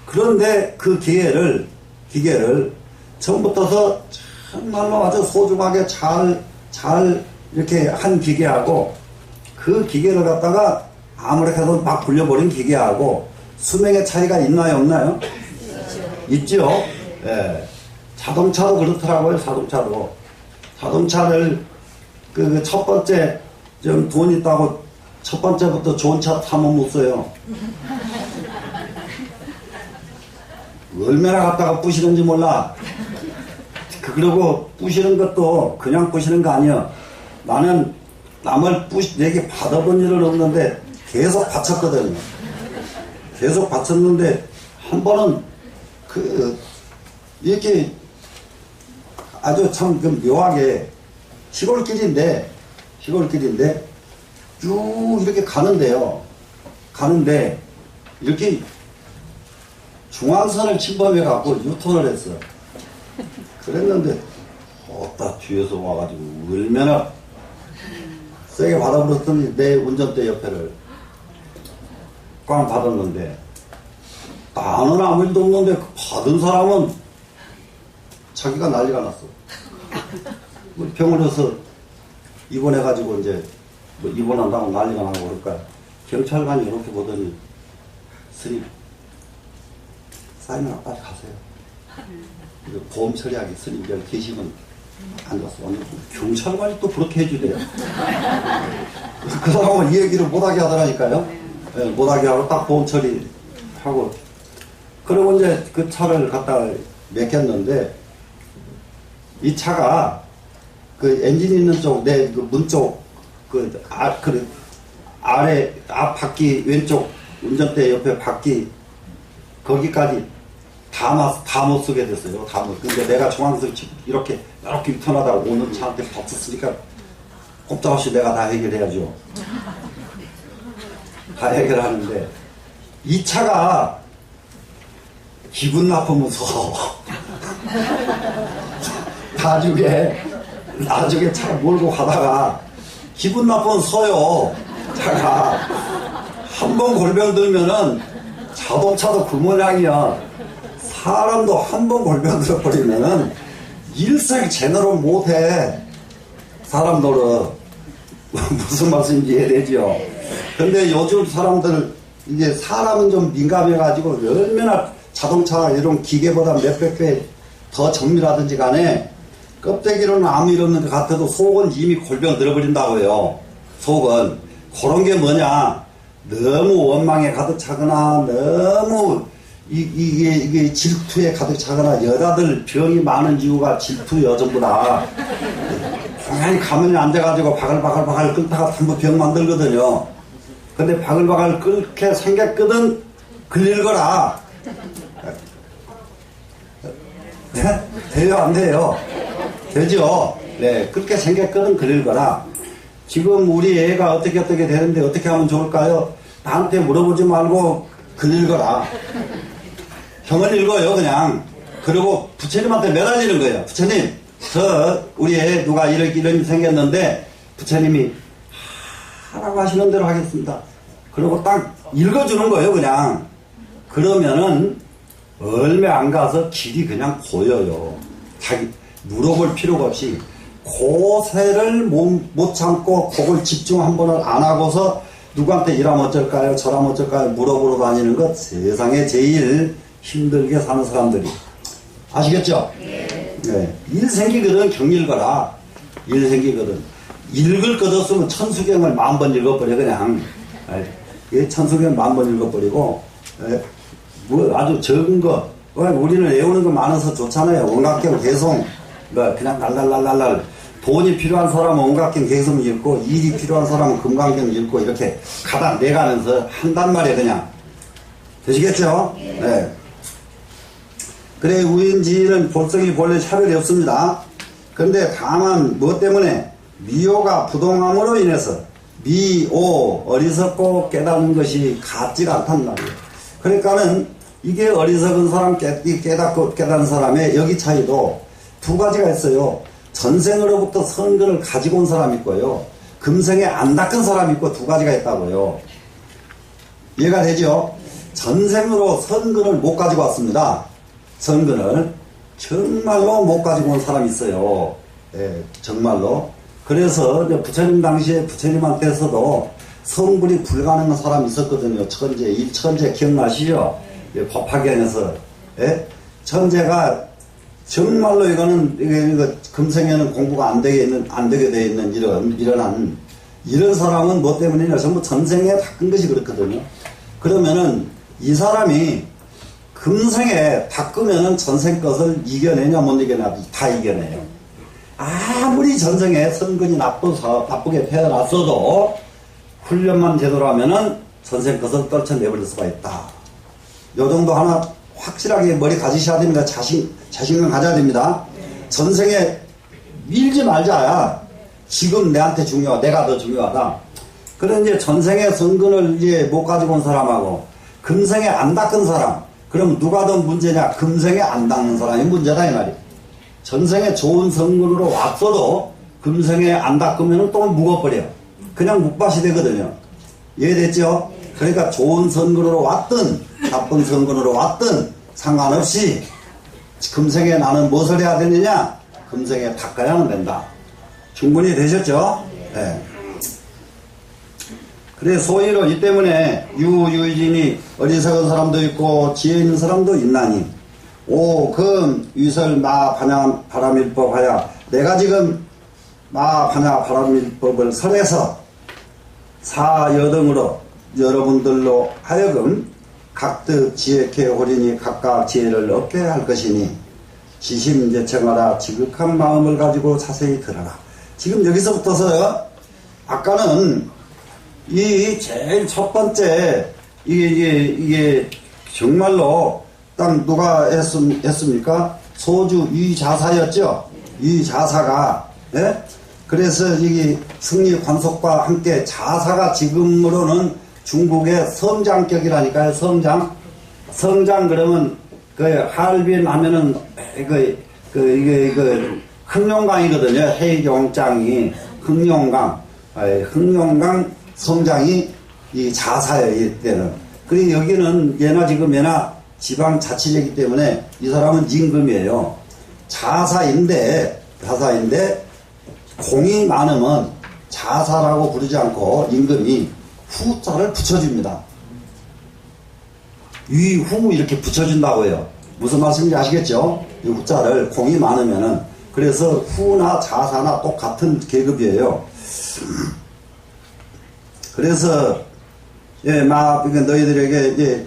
그런데 그 기계를 처음부터서 정말로 아주 소중하게 잘 이렇게 한 기계하고 그 기계를 갖다가 아무렇게도 막 굴려버린 기계하고 수명의 차이가 있나요, 없나요? 있죠. 예. 자동차도 그렇더라고요. 자동차를 그 첫 번째 좀 돈 있다고 첫 번째부터 좋은 차 타면 못 써요. 얼마나 갖다가 부시는지 몰라. 그리고 부시는 것도 그냥 부시는 거 아니야. 나는 남을 내게 받아본 일은 없는데 계속 바쳤거든요. 계속 바쳤는데 한 번은 이렇게 아주 참 묘하게 시골길인데 쭉 이렇게 가는데 이렇게 중앙선을 침범해 갖고 유턴을 했어. 그랬는데 뒤에서 와가지고 얼마나 세게 받아버렸더니 내 운전대 옆에를 꽝 받았는데 나는 아무 일도 없는데 그 받은 사람은 자기가 난리가 났어. 뭐 병원에서 입원해가지고 이제 뭐 입원한다고 난리가 나고 그럴까. 경찰관이 이렇게 보더니 스님 사인은 빨리 가세요. 보험 처리하기 스님 여기 계시면 앉았어. 경찰관이 또 그렇게 해주대요. 그 사람은 이 얘기를 못하게 하더라니까요. 네, 못하게 하고 딱 보험 처리하고 그리고 이제 그 차를 갖다가 맡겼는데 이 차가 그 엔진 있는 쪽 내 그 문 쪽 그 아래 앞 바퀴 왼쪽 운전대 옆에 바퀴 거기까지 다 못 쓰게 됐어요. 다 못. 근데 내가 중앙에서 이렇게 불편하다고 오는 차한테 붙었으니까 꼼짝없이 내가 다 해결해야죠. 다 해결하는데 이 차가 기분 나쁘면서 나중에 차 몰고 가다가 기분 나쁘면 서요. 차가 한 번 골병 들면은 자동차도 그 모양이야. 사람도 한 번 골병 들어버리면은 일생 제대로 못해. 사람들은 무슨 말씀인지 이해되죠. 근데 요즘 사람들 이게 사람은 좀 민감해가지고 얼마나 자동차 이런 기계보다 몇백 배 더 정밀하든지 간에 껍데기로는 아무 일 없는 것 같아도 속은 이미 골병 들어버린다고요. 속은. 그런 게 뭐냐. 너무 원망에 가득 차거나 너무 이게 질투에 가득 차거나 여자들 병이 많은 이유가 질투요 전부 다. 가만히 가만히 앉아가지고 바글바글 끓다가 전부 병 만들거든요. 근데 바글바글 끓게 생겼거든 걸릴 거라. 네? 돼요 안 돼요? 되죠? 네, 그렇게 생겼거든 걸릴 거라. 지금 우리 애가 어떻게 되는데 어떻게 하면 좋을까요? 나한테 물어보지 말고 글 읽어라. 형을 읽어요 그냥. 그리고 부처님한테 매달리는 거예요. 부처님 우리 애 누가 이런 일이 생겼는데 부처님이 하라고 하시는 대로 하겠습니다. 그리고 딱 읽어주는 거예요 그냥. 그러면은 얼마 안 가서 길이 그냥 보여요. 자기 물어볼 필요가 없이 고세를 못 참고 그걸 집중 한 번을 안 하고서 누구한테 이러면 어쩔까요 저러면 어쩔까요 물어보러 다니는 것 세상에 제일 힘들게 사는 사람들이. 아시겠죠? 네. 일 생기거든 경일거라. 일 생기거든. 읽을 것 없으면 천수경을 10,000번 읽어버려 그냥. 천수경 10,000번 읽어버리고 뭐 아주 적은 거 우리는 외우는 거 많아서 좋잖아요. 원각경 개송 그냥 날랄랄랄랄. 돈이 필요한 사람은 원각경 개송 읽고 일이 필요한 사람은 금강경 읽고 이렇게 가다 내가면서 한단 말이에요 그냥. 되시겠죠? 네. 그래 우인지는 볼성이 본래 차별이 없습니다. 그런데 다만 뭐 때문에 미호가 부동함으로 인해서 미오 어리석고 깨닫는 것이 같지가 않단 말이에요. 그러니까는 이게 어리석은 사람 깨닫고 깨닫는 사람의 여기 차이도 두 가지가 있어요. 전생으로부터 선근을 가지고 온 사람이 있고요. 금생에 안 닦은 사람이 있고 두 가지가 있다고요. 이해가 되죠? 전생으로 선근을 못 가지고 왔습니다. 선근을 정말로 못 가지고 온 사람이 있어요. 예, 정말로. 그래서 부처님 당시에 부처님한테서도 성불이 불가능한 사람이 있었거든요. 천재, 이 천재 기억나시죠? 예, 법화경에서. 예? 천재가 정말로 이거 금생에는 공부가 안 되게 돼 있는 이런 사람은 뭐 때문이냐? 전부 전생에 닦은 것이 그렇거든요. 그러면은 이 사람이 금생에 닦으면은 전생 것을 이겨내냐 못 이겨내냐 다 이겨내요. 아무리 전생에 선근이 나쁘게 태어났어도 훈련만 제대로 하면은 전생 것을 떨쳐내버릴 수가 있다. 요 정도 하나 확실하게 머리 가지셔야 됩니다. 자신감 가져야 됩니다. 전생에 밀지 말자야. 지금 내한테 내가 더 중요하다. 그런 이제 전생에 선근을 이제 못 가지고 온 사람하고 금생에 안 닦은 사람. 그럼 누가 더 문제냐? 금생에 안 닦는 사람이 문제다 이 말이야. 전생에 좋은 선근으로 왔어도 금생에 안 닦으면 또 묵어버려. 그냥 묵밭이 되거든요. 이해됐죠? 그러니까 좋은 선근으로 왔든 나쁜 성근으로 왔든 상관없이 금생에 나는 무엇을 해야 되느냐? 금생에 닦아야 하면 된다. 충분히 되셨죠? 네. 그래 소위로 이 때문에 유유진이 어리석은 사람도 있고 지혜 있는 사람도 있나니 오금 위설 마 반야 바람일법 하야 내가 지금 마 반야 바람일법을 설해서 사여등으로 여러분들로 하여금 각득 지혜케 호리니 각각 지혜를 얻게 할 것이니 지심제청하라 지극한 마음을 가지고 자세히 들어라. 지금 여기서부터서 아까는 이 제일 첫 번째 이게 정말로 딱 누가 했습니까? 소주 위자사였죠. 위자사가 예? 그래서 이게 승리 관속과 함께 자사가 지금으로는 중국의 성장격이라니까요. 성장 그러면 그 할빈 하면은 이게 흑룡강이거든요. 해경장이 흑룡강 성장이 이 자사예요. 이때는. 그리고 여기는 예나 지방자치제이기 때문에 이 사람은 임금이에요. 자사인데 공이 많으면 자사라고 부르지 않고 임금이 후자를 붙여줍니다. 위후 이렇게 붙여준다고 해요. 무슨 말씀인지 아시겠죠? 이 후자를 공이 많으면은 그래서 후나 자사나 똑같은 계급이에요. 그래서 너희들에게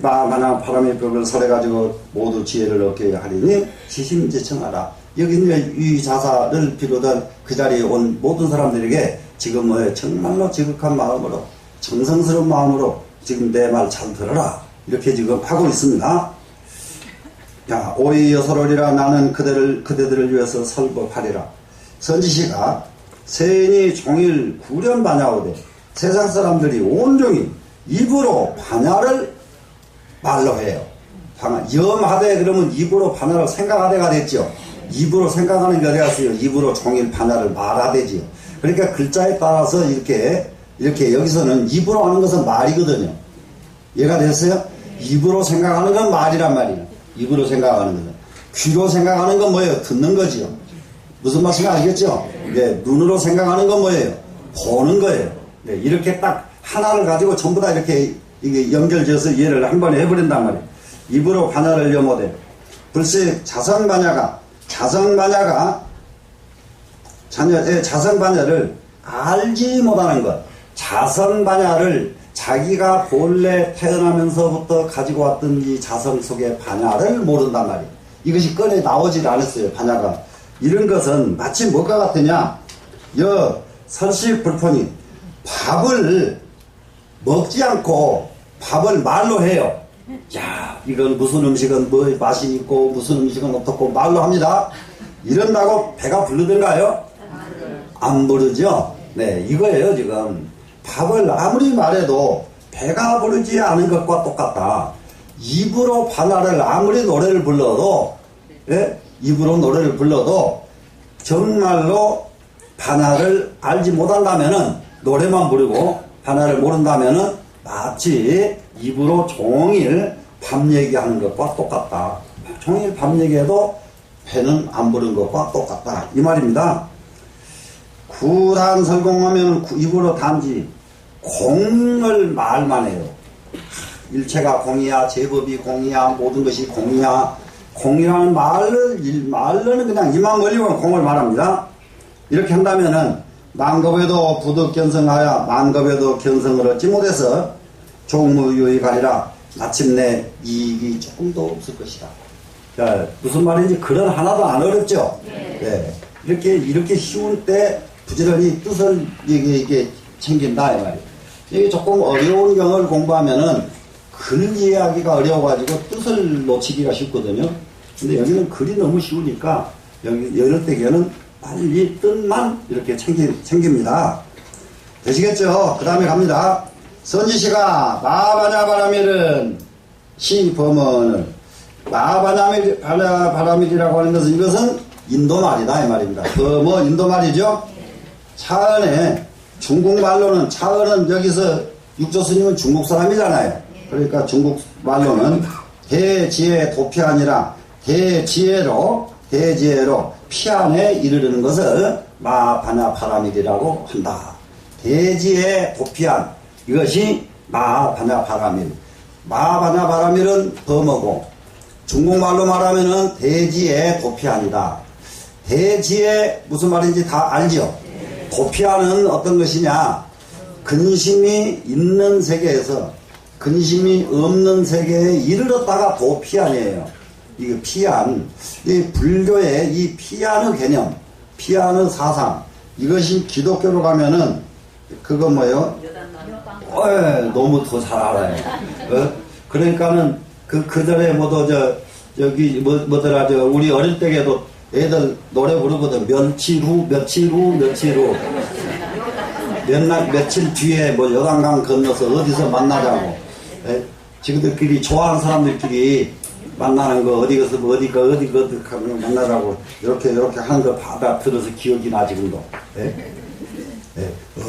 마하나 바람의 법을 설해가지고 모두 지혜를 얻게 하리니 지심제청하라. 여기 이 자사를 비롯한 그 자리에 온 모든 사람들에게 지금 정말로 지극한 마음으로 정성스러운 마음으로 지금 내 말 잘 들어라. 이렇게 지금 하고 있습니다. 야, 오이 여설오리라 나는 그대들을 위해서 설법하리라. 선지시가 세인이 종일 구련 반야오되 세상 사람들이 온종일 입으로 반야를 말로 해요. 염하되 그러면 입으로 반야를 생각하되가 됐죠. 입으로 생각하는 게 어디 갔어요? 입으로 종일 반야를 말하되지요. 그러니까 글자에 따라서 이렇게 여기서는 입으로 하는 것은 말이거든요. 이해가 됐어요? 입으로 생각하는 건 말이란 말이에요. 입으로 생각하는 것은. 귀로 생각하는 건 뭐예요? 듣는 거지요. 무슨 말씀인지 알겠죠? 네, 눈으로 생각하는 건 뭐예요? 보는 거예요. 네, 이렇게 딱 하나를 가지고 전부 다 이렇게 이게 연결지어서 이해를 한 번에 해버린단 말이에요. 입으로 반야를 염호되 불새 자성반야가 자성반야를 알지 못하는 것. 자성반야를 자기가 본래 태어나면서부터 가지고 왔던 이 자성 속의 반야를 모른단 말이에요. 이것이 꺼내 나오질 않았어요. 반야가. 이런 것은 마치 뭐가 같으냐? 설식불폰이 밥을 먹지 않고 밥을 말로 해요. 야, 이건 무슨 음식은 뭐 맛이 있고 무슨 음식은 어떻고 말로 합니다. 이런다고 배가 부르던가요? 안 부르죠? 네, 이거예요. 지금 밥을 아무리 말해도 배가 부르지 않은 것과 똑같다. 입으로 반야를 아무리 노래를 불러도 입으로 노래를 불러도 정말로 반야를 알지 못한다면은 노래만 부르고 반야를 모른다면은 마치 입으로 종일 밥 얘기하는 것과 똑같다. 종일 밥 얘기해도 배는 안 부른 것과 똑같다. 이 말입니다. 구단 설공하면 입으로 단지 공을 말만 해요. 일체가 공이야, 제법이 공이야, 모든 것이 공이야. 공이라는 말로는 그냥 이만 걸리면 공을 말합니다. 이렇게 한다면은 만겁에도 부득견성하여 만겁에도 견성을 얻지 못해서 종무유의 가리라 마침내 이익이 조금도 없을 것이다. 자, 무슨 말인지 글은 하나도 안 어렵죠? 네. 이렇게 쉬운 때 부지런히 뜻을 이게 챙긴다 이 말이에요. 이게 조금 어려운 경을 공부하면은 글 이해하기가 어려워가지고 뜻을 놓치기가 쉽거든요. 근데 여기는 글이 너무 쉬우니까 이럴 때에는 빨리 뜻만 이렇게 챙깁니다. 되시겠죠? 그 다음에 갑니다. 선지시가 마바냐바라밀은 시범언을 마바냐바라밀이라고 하는 것은 이것은 인도말이다 이 말입니다. 인도말이죠. 차은에 중국말로는 차은은 여기서 육조 스님은 중국 사람이잖아요. 그러니까 중국 말로는 대지혜 도피안이라 대지혜로 피안에 이르르는 것을 마바나 바라밀이라고 한다. 대지혜 도피안, 이것이 마바나 바라밀. 마바나 바라밀은 범어고 중국말로 말하면은 대지혜 도피안이다. 대지혜 무슨 말인지 다 알죠? 도피안은 어떤 것이냐? 근심이 있는 세계에서 근심이 없는 세계에 이르렀다가 도피안이에요. 이거 피안, 이 불교의 이 피안의 개념, 피안의 사상, 이것이 기독교로 가면은 그거 뭐요? 너무 더 잘 알아요. 그러니까는 그전에 여기 뭐더라, 우리 어릴 때에도 애들 노래 부르거든. 며칠 후 며칠 뒤에 뭐 요단강 건너서 어디서 만나자고. 지그들끼리 좋아하는 사람들끼리 만나는 거 어디 가서 어디 만나자고 이렇게 하는 거 받아들어서 기억이 나 지금도.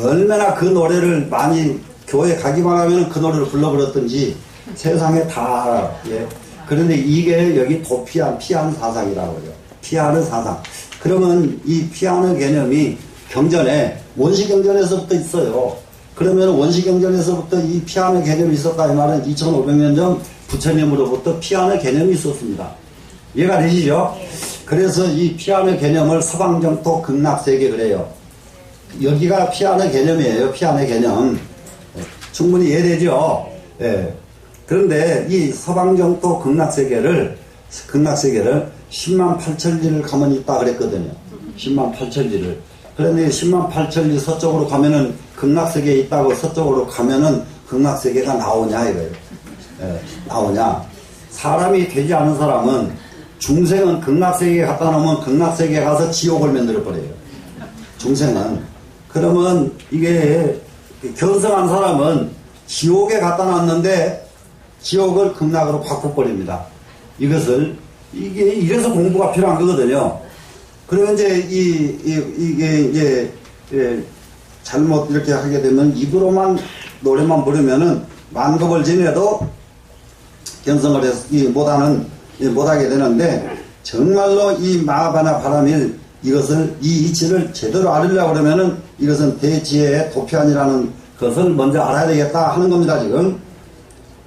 얼마나 그 노래를 많이 교회 가기만 하면 그 노래를 불러버렸던지 세상에 다 알아. 그런데 이게 여기 피안 사상이라고 해요. 피안의 사상. 그러면 이 피안의 개념이 경전에 원시경전에서부터 있어요. 그러면 원시경전에서부터 이 피안의 개념이 있었다 이 말은 2500년 전 부처님으로부터 피안의 개념이 있었습니다. 이해가 되시죠? 그래서 이 피안의 개념을 서방정토 극락세계 그래요. 여기가 피안의 개념이에요. 피안의 개념. 충분히 이해되죠? 그런데 이 서방정토 극락세계를 10만 8천리를 가면 있다 그랬거든요. 10만 8천리를. 그런데 10만 8천리 서쪽으로 가면은 극락세계에 있다고 서쪽으로 가면은 극락세계가 나오냐 이거예요. 나오냐. 사람이 되지 않은 사람은 중생은 극락세계에 갖다 놓으면 극락세계에 가서 지옥을 만들어버려요. 중생은. 그러면 이게 견성한 사람은 지옥에 갖다 놨는데 지옥을 극락으로 바꿔버립니다. 이게 이래서 공부가 필요한 거거든요. 그리고 이제 이게 이제 잘못 이렇게 하게 되면 입으로만 노래만 부르면은 만급을 지내도 견성을 해서 못하게 되는데 정말로 이 마바나 바라밀 이것을 이 이치를 제대로 알으려고 그러면은 이것은 대지혜의 도피안이라는 것을 먼저 알아야 되겠다 하는 겁니다 지금.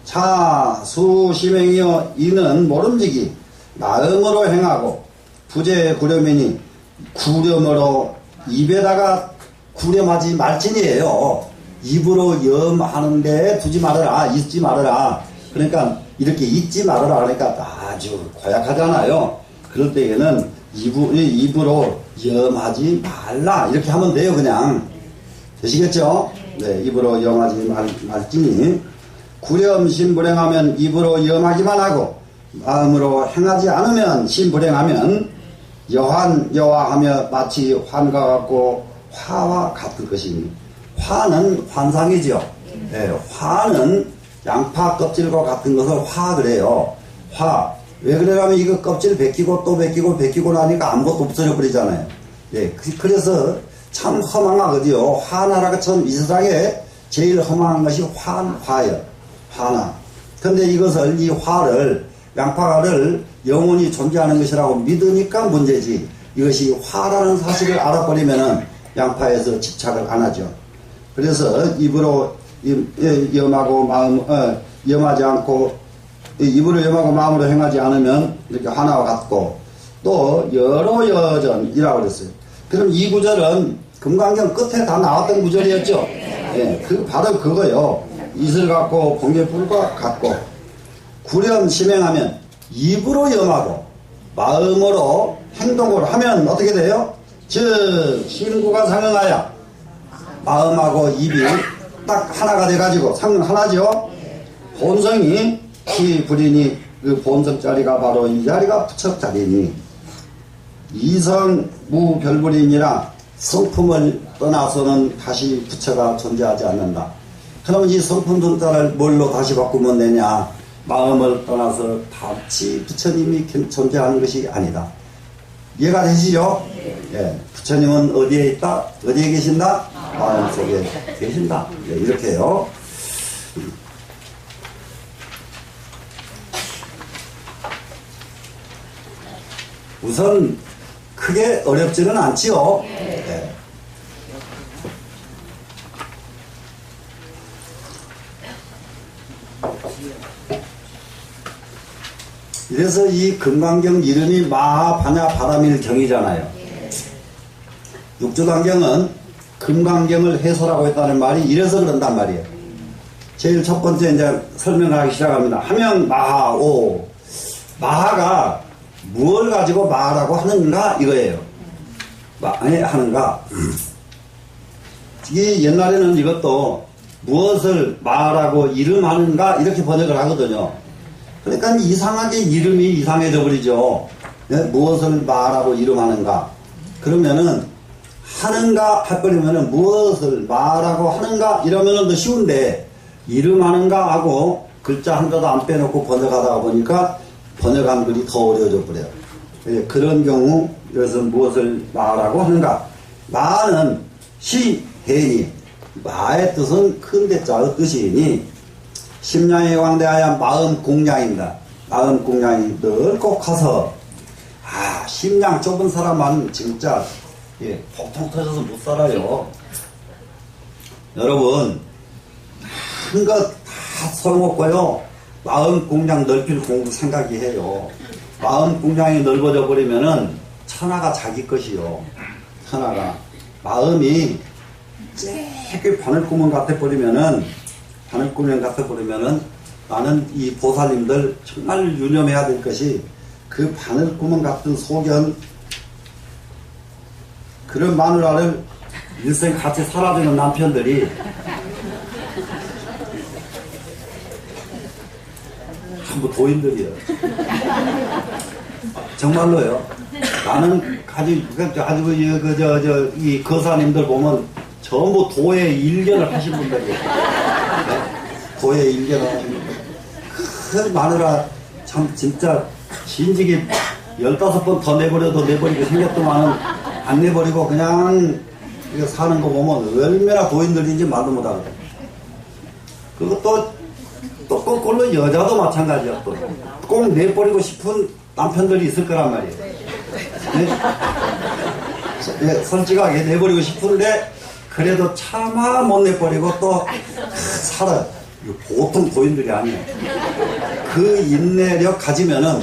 자 수심행이여 이는 모름지기 마음으로 행하고 부재 구렴이니 구렴으로 입에다가 구렴하지 말지니에요. 입으로 염하는데 두지 말아라, 잊지 말아라. 그러니까 이렇게 잊지 말아라 그러니까 아주 고약하잖아요. 그럴 때에는 입으로 염하지 말라 이렇게 하면 돼요. 그냥 되시겠죠? 네, 입으로 염하지 말지니 구렴 신불행하면 입으로 염하기만 하고 마음으로 행하지 않으면 신불행하면 여화하며 마치 환과 같고 화와 같은 것이니 화는 환상이죠. 네, 화는 양파 껍질과 같은 것을 화 그래요. 화. 왜 그러냐면 이거 껍질 벗기고 또 벗기고 나니까 아무것도 없어져 버리잖아요. 네, 그래서 참 허망하거든요. 화나라가 참 이 세상에 제일 허망한 것이 화예요. 화나. 근데 이것을 이 화를 양파를 영원히 존재하는 것이라고 믿으니까 문제지. 이것이 화라는 사실을 알아버리면은 양파에서 집착을 안 하죠. 그래서 입으로 염하고 염하지 않고 입으로 염하고 마음으로 행하지 않으면 이렇게 하나와 같고 또 여러 여전이라고 그랬어요. 그럼 이 구절은 금강경 끝에 다 나왔던 구절이었죠. 예, 바로 그거요. 이슬 같고 번개불과 같고 구렴 심행하면 입으로 염하고 마음으로 행동을 하면 어떻게 돼요? 즉 신구가 상응하여 마음하고 입이 딱 하나가 돼가지고 상응 하나죠. 본성이 불이니 그 본성 자리가 바로 이 자리가 부처 자리니 이성 무별불이니라 성품을 떠나서는 다시 부처가 존재하지 않는다. 그러면 이 성품 존재를 뭘로 다시 바꾸면 되냐? 마음을 떠나서 다시 부처님이 존재하는 것이 아니다. 이해가 되시죠? 예, 부처님은 어디에 있다? 어디에 계신다? 마음속에 계신다. 예, 이렇게요. 우선 크게 어렵지는 않지요. 네. 이래서 이 금강경 이름이 마하파냐 바라밀경이잖아요. 육조단경은 금강경을 해설하고 있다는 말이 이래서 그런단 말이에요. 제일 첫 번째 이제 설명하기 시작합니다. 하명 마하오. 마하가 무엇을 가지고 마하라고 하는가 이거예요. 하는가. 이게 옛날에는 이것도 무엇을 마하라고 이름하는가 이렇게 번역을 하거든요. 그러니까 이상하게 이름이 이상해져 버리죠. 네? 무엇을 마하라고 이름하는가. 그러면은 하는가 해버리면은 무엇을 마하라고 하는가 이러면은 더 쉬운데 이름하는가 하고 글자 한자도 안 빼놓고 번역하다 보니까 번역한 글이 더 어려워져 버려요. 그런 경우 여기서 무엇을 마하라고 하는가. 마하는 시해니 마의 뜻은 큰 대자의 뜻이니 심량에 광대하여 마음 공량입니다. 마음 공량이 넓고 커서 심량 좁은 사람은 진짜 폭통 터져서 못 살아요. 여러분 큰 것 다 소용없고요. 마음 공량 넓힐 공부 생각이 해요. 마음 공량이 넓어져 버리면은 천하가 자기 것이요. 천하가 마음이 쬐게 바늘구멍 같아 버리면은 바늘구멍 같아 버리면은 나는 이 보살님들 정말 유념해야 될 것이 그 바늘구멍 같은 소견 그런 마누라를 일생 같이 살아주는 남편들이 전부 도인들이에요. 정말로요. 나는 이 거사님들 보면 전부 도의 일견을 하신 분들이에요. 도의 일견을 하신 분들. 그 마누라 참 진짜 진직이 15번 더 내버려도 내버리고 생겼더만은 안 내버리고 그냥 이거 사는 거 보면 얼마나 도인들인지 말도 못하거든. 그리고 또 거꾸로 여자도 마찬가지야. 또 꼭 내버리고 싶은 남편들이 있을 거란 말이에요. 네? 솔직하게 내버리고 싶은데 그래도 차마 못 내버리고 또 살아요. 보통 도인들이 아니에요. 그 인내력 가지면은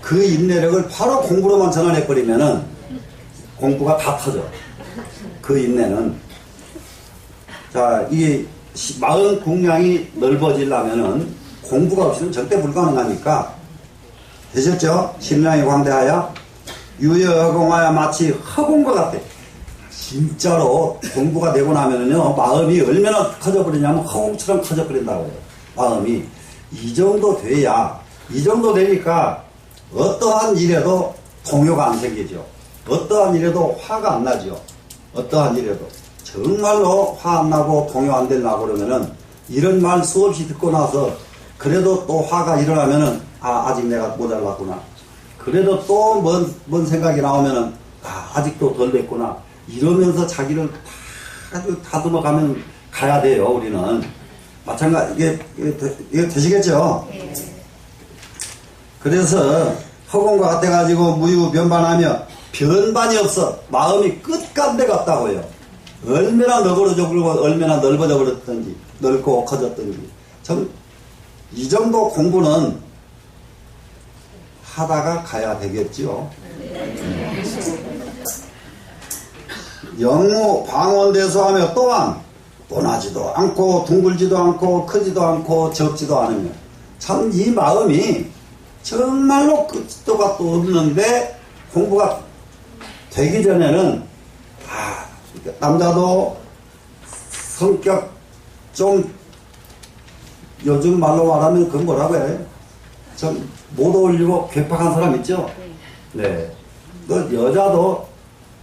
그 인내력을 바로 공부로만 전환해버리면은 공부가 다 터져. 그 인내는. 자, 이게 마음 공량이 넓어지려면은 공부가 없이는 절대 불가능하니까. 되셨죠? 심량이 광대하여 유여허공하여 마치 허공과 같아. 진짜로 공부가 되고 나면은요, 마음이 얼마나 커져버리냐면 허공처럼 커져버린다고 해요. 마음이. 이 정도 돼야, 이 정도 되니까 어떠한 일에도 동요가 안 생기죠. 어떠한 일에도 화가 안 나죠. 어떠한 일에도. 정말로 화 안 나고 동요 안 되려고 그러면은 이런 말 수없이 듣고 나서 그래도 또 화가 일어나면은 아직 내가 모자랐구나. 그래도 또 뭔 생각이 나오면은 아직도 덜 됐구나. 이러면서 자기를 아주 다듬어 가야 돼요, 우리는. 마찬가지, 이게 되시겠죠? 그래서 허공과 같아가지고 무유변반하며 변반이 없어. 마음이 끝간데 같다고요. 얼마나 너그러져 버리고 얼마나 넓어져 버렸던지, 넓고 커졌던지. 이 정도 공부는 하다가 가야 되겠지요. 영무 방언대소하며 또한 뻔하지도 않고 둥글지도 않고 크지도 않고 적지도 않으며 참 이 마음이 정말로 끝도 gat도 없는데 공부가 되기 전에는 남자도 성격 좀 요즘 말로 말하면 그건 뭐라고 해? 좀 못 어울리고 괴팍한 사람 있죠? 네. 여자도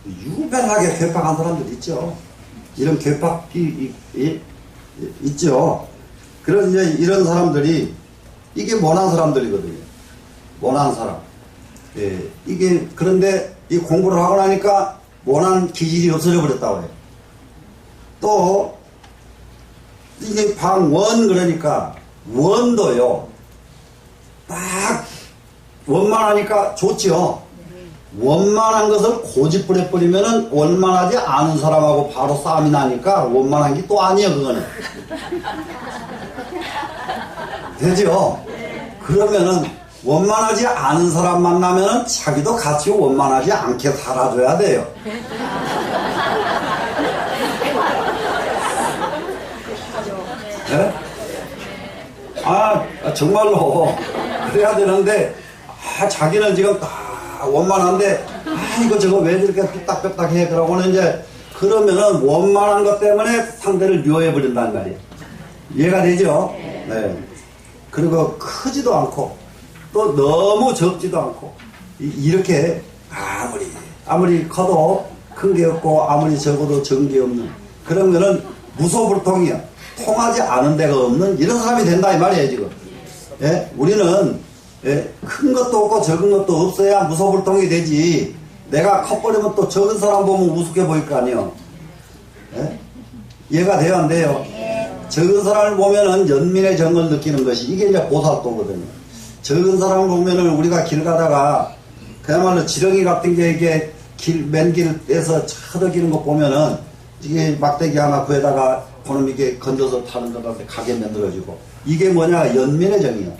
유별나게 괴팍한 사람들 있죠? 이런 괴팍이 있죠? 그런 이런 사람들이 이게 모난 사람들이거든요. 모난 사람. 예. 이게 그런데 이 공부를 하고 나니까 모난 기질이 없어져 버렸다고 해요. 또 이게 방원 그러니까 원도요. 딱 원만 하니까 좋지요. 원만한 것을 고집부려 버리면은 원만하지 않은 사람하고 바로 싸움이 나니까 원만한 게 또 아니에요, 그거는. 되죠? 그러면은 원만하지 않은 사람 만나면은 자기도 같이 원만하지 않게 살아줘야 돼요. 네? 정말로 그래야 되는데 자기는 지금 다 원만한데 이거 저거 왜 저렇게 삐딱삐딱 해 그러고는 이제 그러면은 원만한 것 때문에 상대를 묘해 버린단 말이에요. 이해가 되죠? 네. 그리고 크지도 않고 또 너무 적지도 않고 이렇게 아무리 커도 큰 게 없고 아무리 적어도 적은 게 없는 그런 거는 무소불통이야. 통하지 않은 데가 없는 이런 사람이 된다 이 말이에요 지금. 예? 우리는 큰 것도 없고 적은 것도 없어야 무소불통이 되지. 내가 커버리면 또 적은 사람 보면 우습게 보일 거 아니에요. 예? 이해가 돼요 안 돼요? 적은 사람을 보면은 연민의 정을 느끼는 것이 이게 이제 보살도거든요. 적은 사람을 보면은 우리가 길 가다가 그야말로 지렁이 같은 게 이게 맨 길에서 차덕이는 거 보면은 이게 막대기 하나 구에다가 그놈 이게 건져서 타는 것한테 가게 만들어지고 이게 뭐냐 연민의 정이요.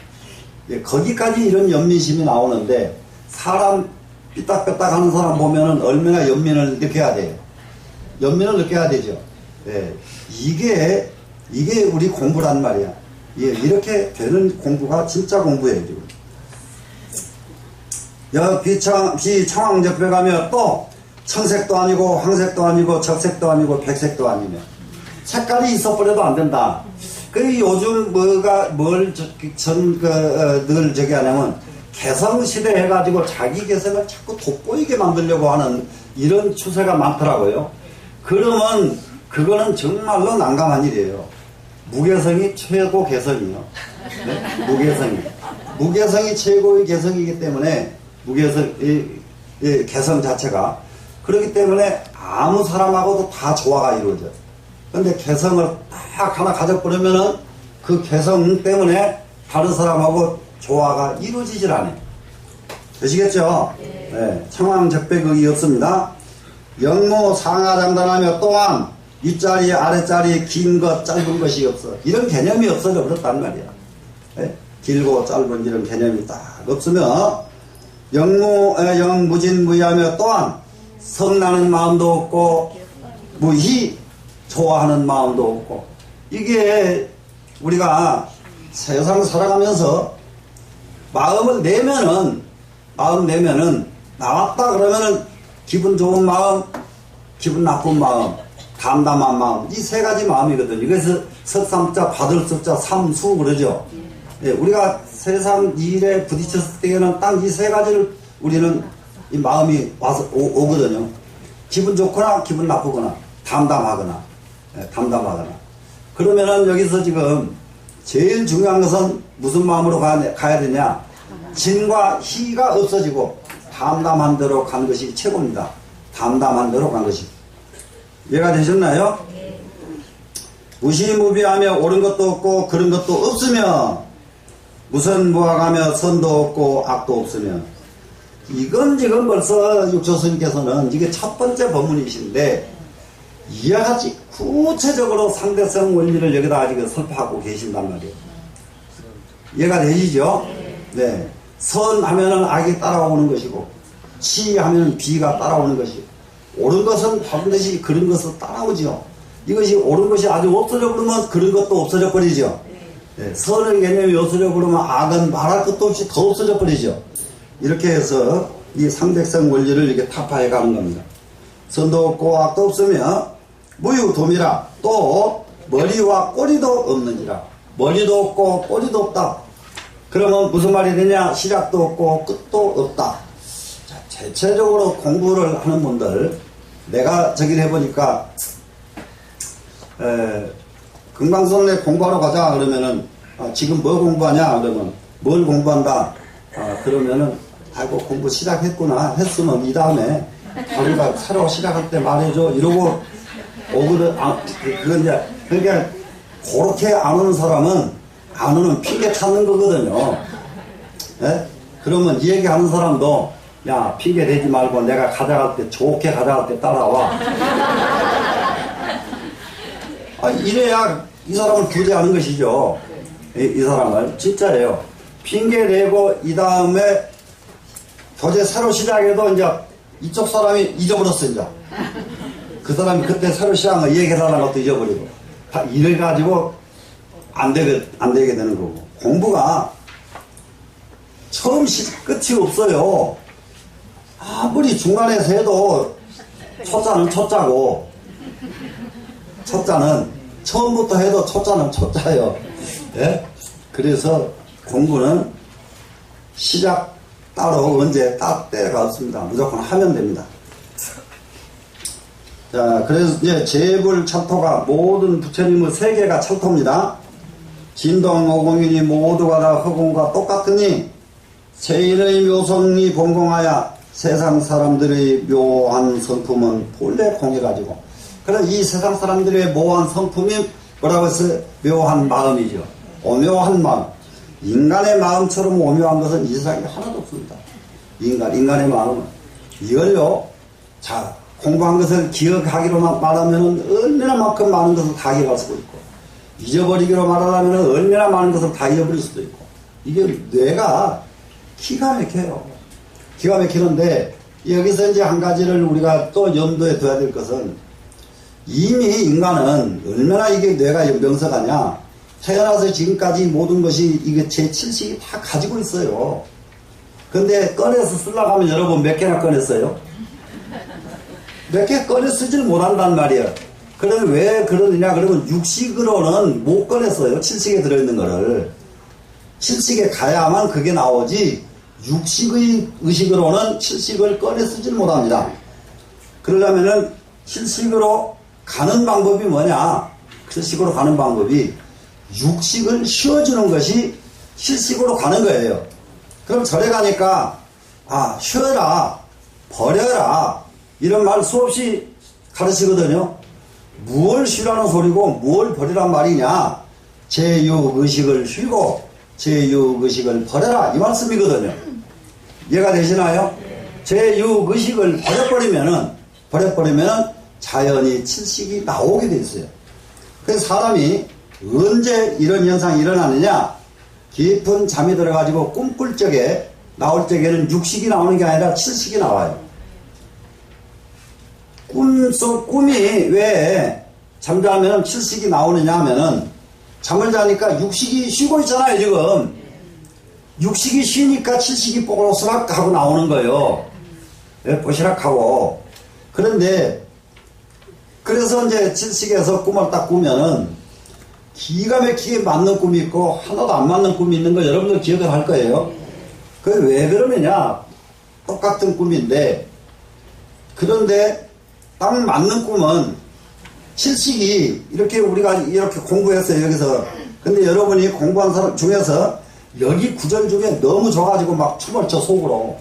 예, 거기까지 이런 연민심이 나오는데 사람 삐딱삐딱 하는 사람 보면은 얼마나 연민을 느껴야 돼요. 연민을 느껴야 되죠. 예, 이게 우리 공부란 말이야. 예, 이렇게 되는 공부가 진짜 공부예요, 지금. 비청황적배 가면 또 청색도 아니고 황색도 아니고 적색도 아니고 백색도 아니며 색깔이 있어버려도 안 된다. 그 요즘 늘 저기 하냐면 개성시대 해가지고 자기 개성을 자꾸 돋보이게 만들려고 하는 이런 추세가 많더라고요. 그러면 그거는 정말로 난감한 일이에요. 무개성이 최고 개성이요. 네? 무개성이 최고의 개성이기 때문에 개성 자체가 그렇기 때문에 아무 사람하고도 다 조화가 이루어져요. 근데 개성을 딱 하나 가져버리면은 그 개성 때문에 다른 사람하고 조화가 이루어지질 않아요. 되시겠죠? 네. 청황적배극이 없습니다. 영모 상하장단하며 또한 윗자리 아랫자리 긴 것 짧은 것이 없어. 이런 개념이 없어져 버렸단 말이야. 네? 길고 짧은 이런 개념이 딱 없으면 영무진무의하며 또한 성나는 마음도 없고 무희 좋아하는 마음도 없고 이게 우리가 세상 살아가면서 마음 내면은 나왔다 그러면은 기분 좋은 마음, 기분 나쁜 마음, 담담한 마음 이 세 가지 마음이거든요. 그래서 석삼자 받을 석자 삼수 그러죠. 예, 우리가 세상 일에 부딪혔을 때에는 딱 이 세 가지를 우리는 이 마음이 와서 오거든요. 기분 좋거나 기분 나쁘거나 담담하거나 그러면은 여기서 지금 제일 중요한 것은 무슨 마음으로 가야 되냐 진과 희가 없어지고 담담한 대로 간 것이 최고입니다. 담담한 대로 간 것이 이해가 되셨나요? 무시무비하며 옳은 것도 없고 그런 것도 없으며 무선무학하며 선도 없고 악도 없으며 이건 지금 벌써 육조스님께서는 이게 첫 번째 법문이신데 이와 같이 구체적으로 상대성 원리를 여기다 지금 설파하고 계신단 말이에요. 이해가 되시죠? 네. 선하면은 악이 따라오는 것이고 시하면은 비가 따라오는 것이고 옳은 것은 반드시 그런 것을 따라오죠. 이것이 옳은 것이 아주 없어져 버리면 그런 것도 없어져 버리죠. 네. 선의 개념이 없어져 버리면 악은 말할 것도 없이 더 없어져 버리죠. 이렇게 해서 이 상대성 원리를 이렇게 타파해 가는 겁니다. 선도 없고 악도 없으며 무유도미라 또 머리와 꼬리도 없는지라 머리도 없고 꼬리도 없다. 그러면 무슨 말이 되냐 시작도 없고 끝도 없다. 자, 대체적으로 공부를 하는 분들 내가 저기를 해보니까 금강선에 공부하러 가자 그러면은 지금 뭐 공부하냐 그러면 뭘 공부한다 그러면은 아이고 공부 시작했구나 했으면 이 다음에 자기가 새로 시작할 때 말해줘 이러고 오거든. 그건 이제 그러니까 그렇게 안 오는 사람은 안 오는 핑계 찾는 거거든요. 예? 그러면 이 얘기하는 사람도 야, 핑계 대지 말고 내가 가져갈 때, 좋게 가져갈 때 따라와. 아, 이래야 이 사람을 구제하는 것이죠. 이 사람을. 진짜예요. 핑계 대고, 이 다음에 교제 새로 시작해도 이제 이쪽 사람이 잊어버렸어, 이제. 그 사람이 그때 새로 시작한 거 얘기해달라는 것도 잊어버리고. 다 이래가지고 안 되게 되는 거고. 공부가 처음 끝이 없어요. 아무리 중간에서 해도 초짜는 초짜고, 초짜는 처음부터 해도 초짜는 초짜예요. 예? 그래서 공부는 시작 따로 언제 딱 때가 없습니다. 무조건 하면 됩니다. 자, 그래서 이제 재불 찰토가 모든 부처님의 세계가 찰토입니다. 진동 오공이니 모두가 다 허공과 똑같으니 세인의 묘성이 본공하여 세상 사람들의 묘한 성품은 본래 공해가지고, 그럼 이 세상 사람들의 묘한 성품이 뭐라고 했어요? 묘한 마음이죠. 오묘한 마음. 인간의 마음처럼 오묘한 것은 이 세상에 하나도 없습니다. 인간의 마음은. 이걸요, 자, 공부한 것을 기억하기로만 말하면 얼마나만큼 많은 것을 다 기억할 수도 있고, 잊어버리기로 말하면 얼마나 많은 것을 다 잊어버릴 수도 있고, 이게 뇌가 기가 막혀요. 기가 막히는데, 여기서 이제 한 가지를 우리가 또 염두에 둬야 될 것은, 이미 인간은 얼마나 이게 뇌가 명석하냐, 태어나서 지금까지 모든 것이 이게 제7식이 다 가지고 있어요. 근데 꺼내서 쓰려고 하면 여러분 몇 개나 꺼냈어요? 몇 개 꺼내 쓰질 못한단 말이에요. 그럼 왜 그러느냐 그러면 육식으로는 못 꺼냈어요. 7식에 들어있는 거를. 7식에 가야만 그게 나오지, 육식의 의식으로는 7식을 꺼내 쓰질 못합니다. 그러려면은 7식으로 가는 방법이 뭐냐? 7식으로 가는 방법이 육식을 쉬어주는 것이 7식으로 가는 거예요. 그럼 절에 가니까, 아, 쉬어라, 버려라, 이런 말 수없이 가르치거든요. 무엇을 쉬라는 소리고 무엇을 버리란 말이냐? 제육의식을 쉬고 제육의식을 버려라, 이 말씀이거든요. 이해가 되시나요? 제육의식을 버려버리면은 자연히 7식이 나오게 돼 있어요. 그래서 사람이 언제 이런 현상이 일어나느냐? 깊은 잠이 들어가지고 꿈꿀 적에, 나올 적에는 6식이 나오는 게 아니라 7식이 나와요. 꿈이 왜 잠자면 7식이 나오느냐 하면은, 잠을 자니까 6식이 쉬고 있잖아요, 지금. 6식이 쉬니까 7식이 뽀글뽀글 하고 나오는 거예요. 예, 뽀시락하고. 그런데, 그래서 이제 7식에서 꿈을 딱 꾸면은, 기가 막히게 맞는 꿈이 있고, 하나도 안 맞는 꿈이 있는 거 여러분들 기억을 할 거예요. 그게 왜 그러느냐? 똑같은 꿈인데, 그런데, 딱 맞는 꿈은, 7식이, 이렇게 우리가 이렇게 공부했어요, 여기서. 근데 여러분이 공부한 사람 중에서, 여기 구절 중에 너무 좋아가지고 막 춤을 춰, 속으로.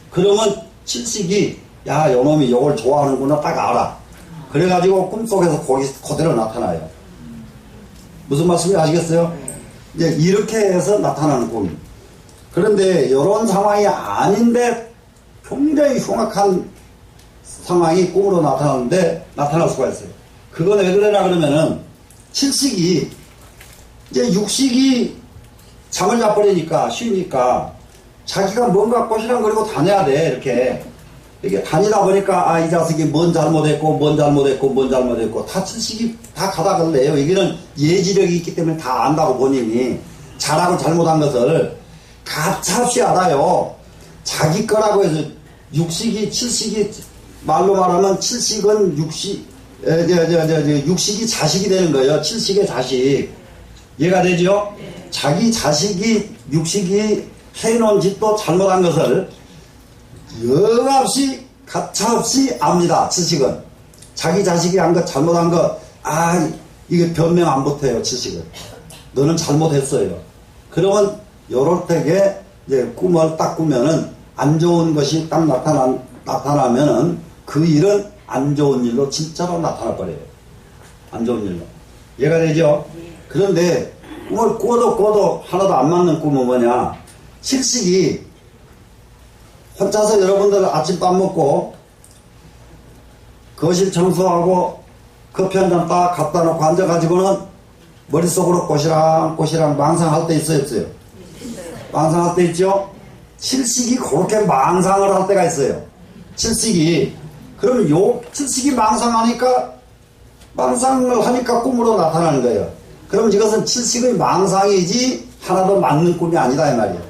그러면 7식이, 야, 요놈이 요걸 좋아하는구나, 딱 알아. 그래가지고 꿈속에서 거기 그대로 나타나요. 무슨 말씀인지 아시겠어요? 이제 이렇게 해서 나타나는 꿈. 그런데 이런 상황이 아닌데 굉장히 흉악한 상황이 꿈으로 나타날 수가 있어요. 그건 왜 그러냐 그러면은 7식이 이제 6식이 잠을 자버리니까 쉬니까 자기가 뭔가 꼬시랑거리고 다녀야 돼. 이렇게 다니다 보니까, 아, 이 자식이 뭔 잘못했고 다 7식이 다 가다걸래요. 여기는 예지력이 있기 때문에 다 안다고, 본인이 잘하고 잘못한 것을 가차없이 알아요. 자기 거라고 해서 6식이 7식이, 말로 말하면 7식은 6식이 자식이 되는 거예요. 7식의 자식. 이해가 되죠? 자기 자식이 6식이 해놓은 짓도 잘못한 것을 영없이 가차없이 압니다. 7식은. 자기 자식이 한 것, 잘못한 거, 아, 이게 변명 안 못해요. 7식은. 너는 잘못했어요. 그러면 요럴 때에 이제 꿈을 딱 꾸면은 안 좋은 것이 딱 나타나면은 그 일은 안 좋은 일로 진짜로 나타나 버려요. 안 좋은 일로. 이해가 되죠? 그런데 꿈을 꿔도 하나도 안 맞는 꿈은 뭐냐? 7식이 혼자서 여러분들 아침밥 먹고 거실 청소하고 커피 한 잔 딱 갖다 놓고 앉아가지고는 머릿속으로 꼬시랑 망상할 때 있어요, 없어요? 망상할 때 있죠? 칠식이 그렇게 망상을 할 때가 있어요. 칠식이. 그러면 요 칠식이 망상을 하니까 꿈으로 나타나는 거예요. 그럼 이것은 칠식의 망상이지 하나도 맞는 꿈이 아니다 이 말이에요.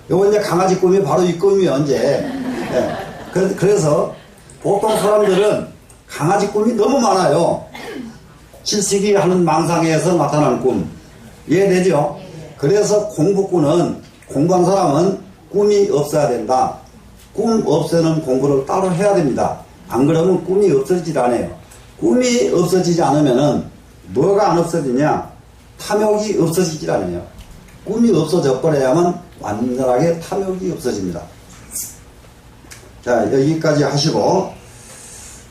요거 이제 강아지 꿈이 바로 이 꿈이에요, 이제. 예. 그래서 보통 사람들은 강아지 꿈이 너무 많아요. 칠식이 하는 망상에서 나타나는 꿈. 이해되죠? 그래서 공부꾼은, 공부한 사람은 꿈이 없어야 된다. 꿈 없애는 공부를 따로 해야 됩니다. 안 그러면 꿈이 없어지질 않아요. 꿈이 없어지지 않으면은 뭐가 안 없어지냐? 탐욕이 없어지질 않아요. 꿈이 없어져 버려야만 완전하게 탐욕이 없어집니다. 자, 여기까지 하시고,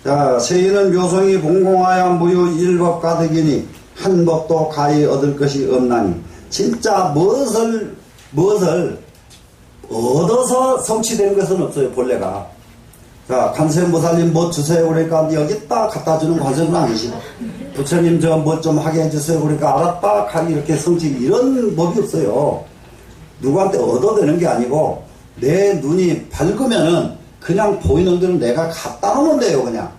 자, 세인은 묘성이 봉공하여 무유 일법 가득이니 한 법도 가히 얻을 것이 없나니. 진짜 무엇을 얻어서 성취되는 것은 없어요, 본래가. 자, 관세음보살님 뭐 주세요 그러니까 여기다 갖다 주는 관세음은 아니시고, 부처님 저 뭐 좀 하게 해주세요 그러니까 알았다 하기 이렇게 성취, 이런 법이 없어요. 누구한테 얻어내는 게 아니고 내 눈이 밝으면은 그냥 보이는 대로 내가 갖다 놓으면 돼요, 그냥.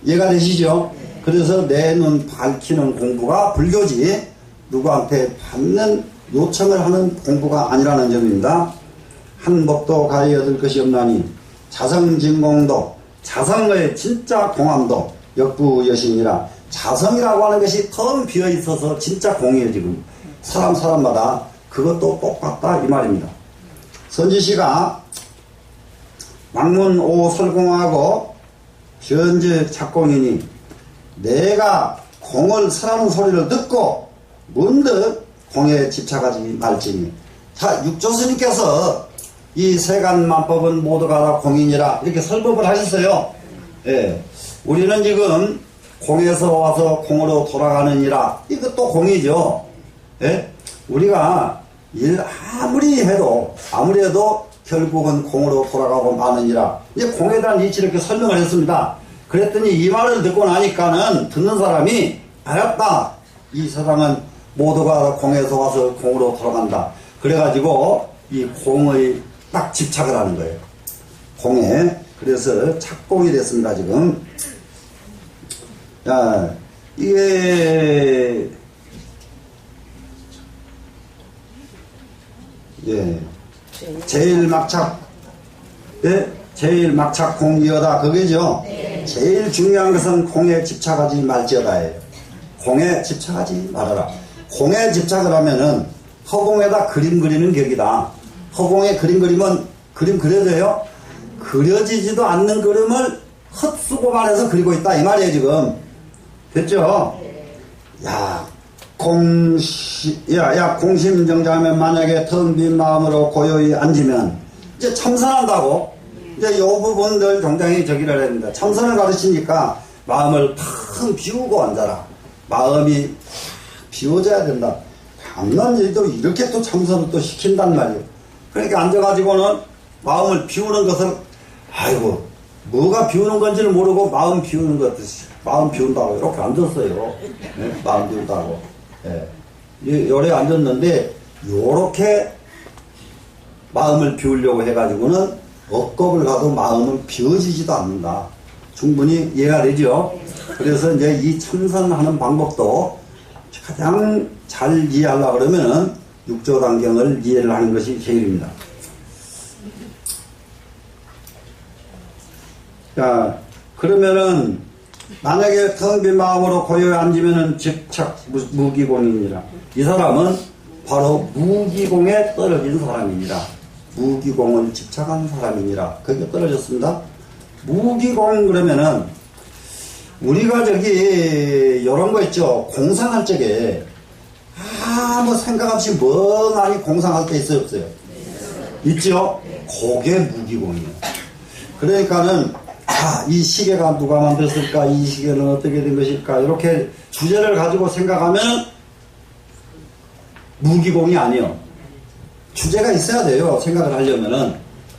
이해가 되시죠? 그래서 내 눈 밝히는 공부가 불교지 누구한테 받는 요청을 하는 공부가 아니라는 점입니다. 한 법도 가히 얻을 것이 없나니 자성진공도, 자성의 진짜 공함도 역부여신이라. 자성이라고 하는 것이 텅 비어 있어서 진짜 공이에요, 지금. 사람마다 그것도 똑같다 이 말입니다. 선지시가 막문 오설공하고 현재 착공이니 내가 공을 쓰라는 소리를 듣고 문득 공에 집착하지 말지니. 자, 육조스님께서 이 세간만법은 모두가 다 공이니라 이렇게 설법을 하셨어요. 예. 우리는 지금 공에서 와서 공으로 돌아가느니라. 이것도 공이죠. 예? 우리가 일 아무리 해도 결국은 공으로 돌아가고 마느니라. 이제 공에 대한 이치를 이렇게 설명을 했습니다. 그랬더니 이 말을 듣고 나니까는 듣는 사람이 알았다. 이 세상은 모두가 공에서 와서 공으로 돌아간다. 그래가지고 이 공의 딱 집착을 하는 거예요. 공에. 그래서 착공이 됐습니다, 지금. 자, 이게, 예. 제일 막착 공이여다. 그게죠? 네. 제일 중요한 것은 공에 집착하지 말지어다예요. 공에 집착하지 말아라. 공에 집착을 하면은 허공에다 그림 그리는 격이다. 허공에 그림 그리면 그림 그려져요? 그려지지도 않는 그림을 헛수고만 해서 그리고 있다 이 말이에요, 지금. 됐죠? 야, 공심정자하면 만약에 텅 빈 마음으로 고요히 앉으면 이제 참선한다고. 이제 요 부분들 굉장히 저기를 해야 됩니다. 참선을 가르치니까 마음을 텅 비우고 앉아라. 마음이 비워져야 된다. 당연한 일도 이렇게 또 참선을 또 시킨단 말이에요. 그러니까 앉아가지고는 마음을 비우는 것을, 아이고, 뭐가 비우는 건지를 모르고 마음 비우는 것, 마음 비운다고 이렇게 앉았어요. 네? 마음 비운다고. 네. 요래 앉았는데, 요렇게 마음을 비우려고 해가지고는 억겁을 가도 마음은 비워지지도 않는다. 충분히 이해가 되죠? 그래서 이제 이 참선하는 방법도 가장 잘 이해하려고 그러면은 육조단경을 이해를 하는 것이 제일입니다. 자, 그러면은 만약에 텅 빈 마음으로 고요히 앉으면은 집착 무기공이니라. 이 사람은 바로 무기공에 떨어진 사람이니라. 무기공을 집착한 사람이니라. 그게 떨어졌습니다. 무기공 그러면은 우리가 저기 요런 거 있죠. 공상할 적에 아무 생각 없이 멍하니 공상할 때 있어요, 없어요? 있죠? 그게 무기공이에요. 그러니까는 이 시계가 누가 만들었을까? 이 시계는 어떻게 된 것일까? 이렇게 주제를 가지고 생각하면 무기공이 아니에요. 주제가 있어야 돼요. 생각을 하려면은.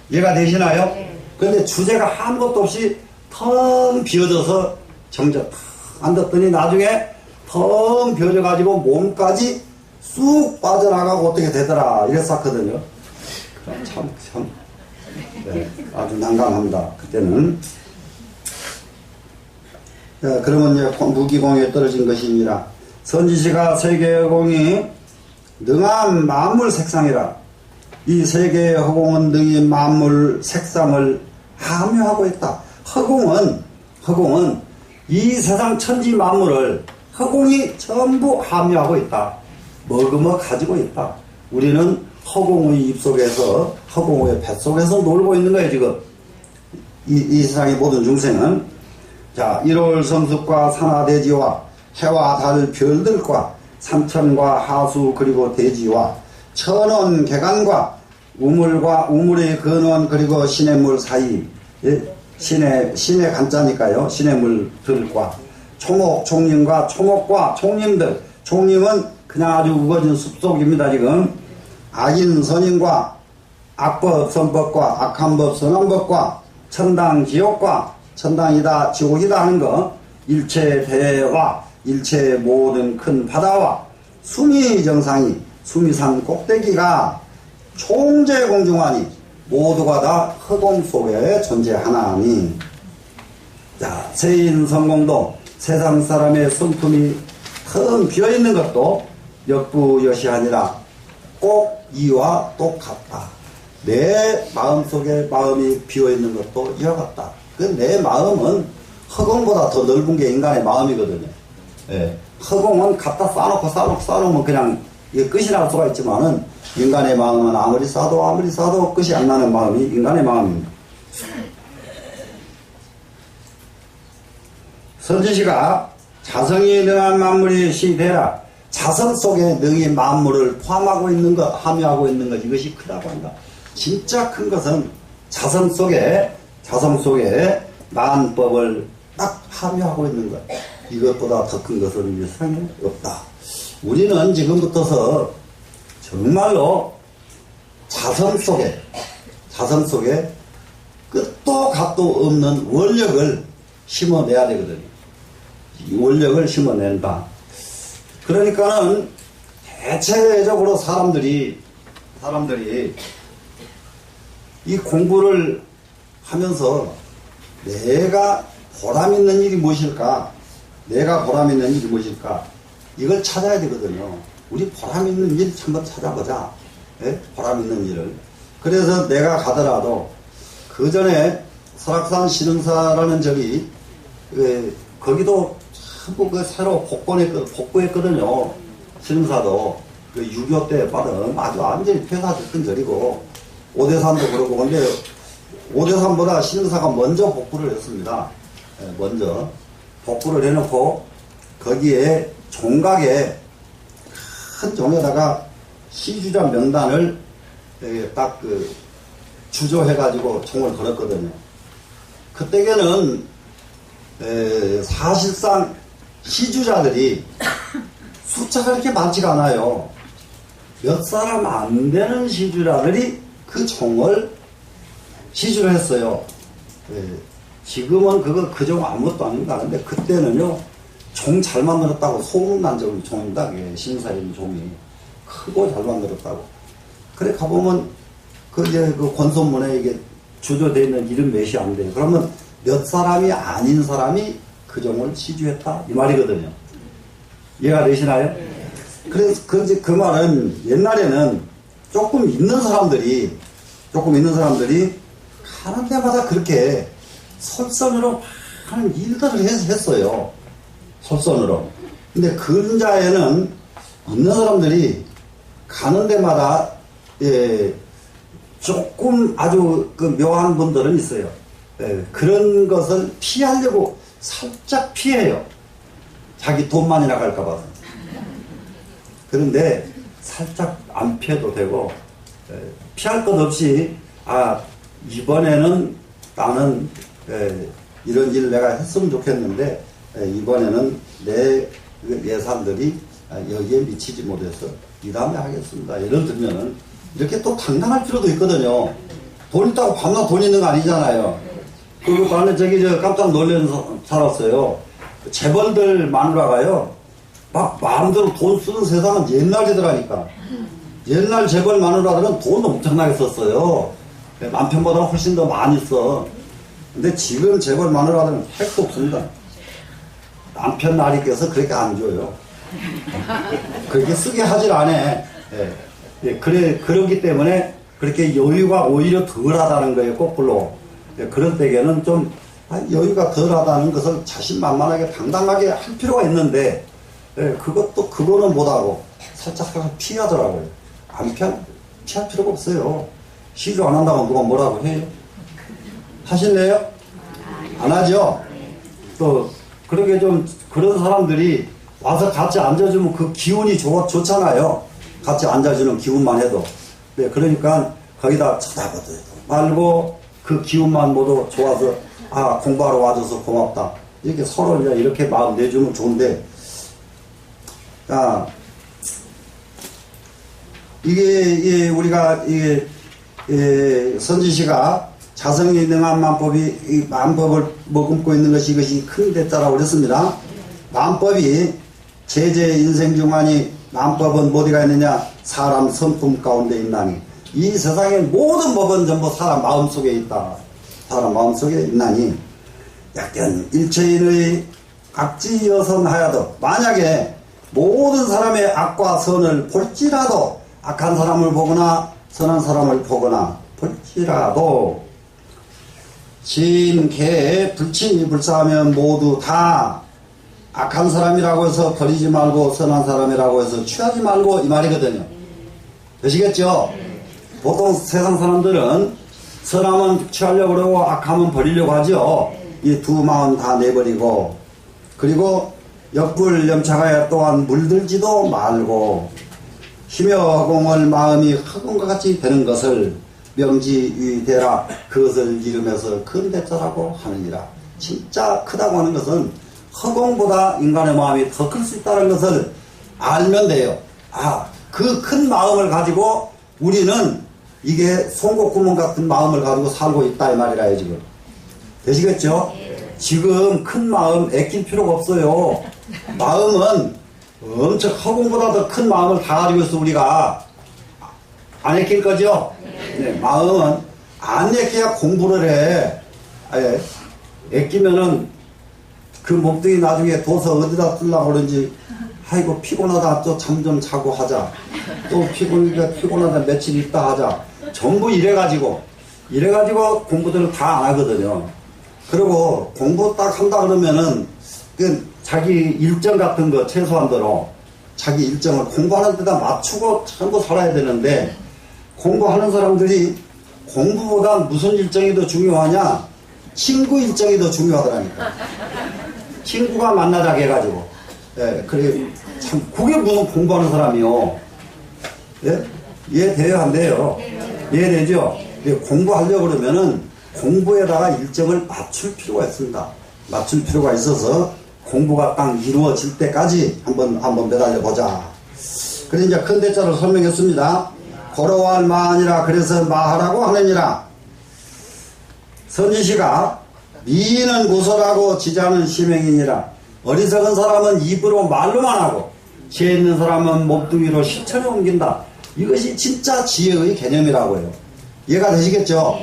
이해가 되시나요? 네. 근데 주제가 아무것도 없이 텅 비어져서 정적 탁 앉았더니 나중에 텅 비어져가지고 몸까지 쑥 빠져나가고 어떻게 되더라 이랬었거든요. 참 네, 아주 난감합니다. 그때는. 자, 그러면 이제 무기공에 떨어진 것이니라. 선지시가 세계의 공이 능한 만물 색상이라. 이 세계의 허공은 능히 만물 색상을 함유하고 있다. 허공은 이 세상 천지 만물을 허공이 전부 함유하고 있다. 머금어 가지고 있다. 우리는 허공의 입속에서, 허공의 뱃속에서 놀고 있는 거예요, 지금. 이 세상의 모든 중생은. 자, 1월 성습과 산하대지와 해와 달 별들과 삼천과 하수 그리고 대지와 천원 개간과 우물의 근원 그리고 시냇물 사이, 예? 신의 간자니까요. 시냇물들과 총옥, 총림과 총옥과 총림들. 총림은 그냥 아주 우거진 숲속입니다, 지금. 악인 선인과 악법 선법과 악한 법 선한 법과 천당 지옥과 천당이다 지옥이다 하는 거, 일체 대와 일체 모든 큰 바다와 수미 정상이 수미산 꼭대기가 총재공중하니 모두가 다 허공 속에 존재하나니. 자, 세인 성공도 세상 사람의 성품이 텅 비어있는 것도 역부여시하니라. 꼭 이와 똑같다. 내 마음속에 마음이 비어있는 것도 이와 같다. 내 마음은 허공보다 더 넓은 게 인간의 마음이거든요. 예. 허공은 갖다 쌓아놓으면 그냥 이게 끝이 날 수가 있지만은 인간의 마음은 아무리 쌓아도 끝이 안 나는 마음이 인간의 마음입니다. 선지시가 자성이 능한 만물이 시되라. 자성 속에 능히 만물을 포함하고 있는 것, 함유하고 있는 것, 이것이 크다고 한다. 진짜 큰 것은 자성 속에 만법을 딱 함유하고 있는 것. 이것보다 더 큰 것은 이 세상에 없다. 우리는 지금부터서 정말로 자성 속에 끝도 갓도 없는 원력을 심어내야 되거든요. 이 원력을 심어낸다. 그러니까는 대체적으로 사람들이 이 공부를 하면서 내가 보람 있는 일이 무엇일까? 이걸 찾아야 되거든요. 우리 보람 있는 일 한번 찾아보자. 예? 보람 있는 일을. 그래서 내가 가더라도 그 전에 설악산 신흥사라는 적이 거기도 전부 새로 복구했거든요. 신흥사도 6.25 때 받은 아주 완전히 폐사됐던 절이고 오대산도 그렇고. 근데 오대산보다 신흥사가 먼저 복구를 했습니다. 먼저 복구를 해놓고 거기에 종각에 큰 종에다가 시주자 명단을 딱 주조해가지고 종을 걸었거든요. 그때에는 사실상 시주자들이 숫자가 그렇게 많지가 않아요. 몇 사람 안 되는 시주자들이 그 종을 시주를 했어요. 지금은 그 종 아무것도 아닙니다. 근데 그때는요, 종 잘 만들었다고 소문난 종입니다. 신사에 있는 종이. 크고 잘 만들었다고. 그래, 가보면, 그 권선문에 이게 주조되어 있는 이름 몇이 안 돼요. 그러면 몇 사람이 아닌 사람이 그 종을 시주했다. 이 말이거든요. 이해가 되시나요? 그래서 그 말은 옛날에는 조금 있는 사람들이 가는 데마다 그렇게 설선으로 많은 일들을 했어요. 설선으로. 근데 근자에는 있는 사람들이 가는 데마다 조금 아주 묘한 분들은 있어요. 그런 것을 피하려고 살짝 피해요. 자기 돈만이 나갈까봐. 그런데 살짝 안 피해도 되고, 피할 것 없이, 이번에는 나는 이런 일 내가 했으면 좋겠는데, 이번에는 내 예산들이 여기에 미치지 못해서 이 다음에 하겠습니다. 예를 들면은 이렇게 또 당당할 필요도 있거든요. 돈 있다고 밤낮 돈 있는 거 아니잖아요. 그리고 나는 깜짝 놀라서 살았어요. 재벌들 마누라가요, 막 마음대로 돈 쓰는 세상은 옛날이더라니까. 옛날 재벌 마누라들은 돈 엄청나게 썼어요. 남편보다 훨씬 더 많이 써. 근데 지금 재벌 마누라들은 핵도 없습니다. 남편 날이 껴서 그렇게 안 줘요. 그렇게 쓰게 하질 않아. 그러기 때문에 그렇게 여유가 오히려 덜하다는 거예요, 거꾸로. 그런 때에는 좀 여유가 덜하다는 것을 자신만만하게 당당하게 할 필요가 있는데, 그거는 못하고 살짝 피하더라고요. 피할 필요가 없어요. 시주 안 한다고 누가 뭐라고 해요? 하실래요? 안 하죠? 또, 그렇게 좀, 그런 사람들이 와서 같이 앉아주면 그 기운이 좋잖아요. 같이 앉아주는 기운만 해도. 네, 그러니까 거기다 쳐다보도 말고 그 기운만 모두 좋아서, 공부하러 와줘서 고맙다. 이렇게 서로 이렇게 마음 내주면 좋은데, 우리가, 선지 씨가 자성이 능한 만법이, 이 만법을 머금고 있는 것이 이것이 큰 대자라고 그랬습니다. 만법이 제제 인생 중하니 만법은 어디가 있느냐? 사람 성품 가운데 있나니. 이 세상의 모든 법은 전부 사람 마음속에 있다. 사람 마음속에 있나니. 약견 일체인의 악지여선하여도, 만약에 모든 사람의 악과 선을 볼지라도, 악한 사람을 보거나 선한 사람을 보거나 볼지라도 진개 불친이 불사하면 모두 다 악한 사람이라고 해서 버리지 말고 선한 사람이라고 해서 취하지 말고, 이 말이거든요. 되시겠죠? 보통 세상 사람들은 선하면 취하려고 그러고 악하면 버리려고 하죠. 이 두 마음 다 내버리고, 그리고 역불 염차가야 또한 물들지도 말고, 힘여 허공을 마음이 허공과 같이 되는 것을 명지위대라, 그것을 이루면서 큰 대자라고 하느니라. 진짜 크다고 하는 것은 허공보다 인간의 마음이 더 클 수 있다는 것을 알면 돼요. 그 큰 마음을 가지고 우리는 이게 송곳구멍 같은 마음을 가지고 살고 있다, 이 말이라요, 지금. 되시겠죠? 지금 큰 마음 애낄 필요가 없어요. 마음은 엄청 허공보다 더 큰 마음을 다 가지고 있어, 우리가. 안 애낄 거죠? 네, 마음은 안 애껴야 공부를 해. 애끼면은 그 몸뚱이 나중에 둬서 어디다 쓰려고 그런지, 아이고 피곤하다, 또 잠 좀 자고 하자. 또 피곤하다 며칠 있다 하자. 전부 이래가지고 공부들을 다 안 하거든요. 그리고 공부 딱 한다 그러면은 자기 일정 같은 거 최소한대로 자기 일정을 공부하는 데다 맞추고 전부 살아야 되는데, 공부하는 사람들이 공부보다 무슨 일정이 더 중요하냐? 친구 일정이 더 중요하더라니까. 친구가 만나자게 해가지고. 그래, 참, 그게 무슨 공부하는 사람이요. 이해돼요, 안 돼요? 이해되죠? 공부하려고 그러면은 공부에다가 일정을 맞출 필요가 있습니다. 맞출 필요가 있어서 공부가 딱 이루어질 때까지 한번 매달려 보자. 그래, 이제 큰 대자를 설명했습니다. 고로할 마하니라, 그래서 마하라고 하느니라. 선지시가 미인은 고설하고 지자는 심행이니라. 어리석은 사람은 입으로 말로만 하고 지혜 있는 사람은 몸뚱이로 실천에 옮긴다. 이것이 진짜 지혜의 개념이라고요. 이해가 되시겠죠?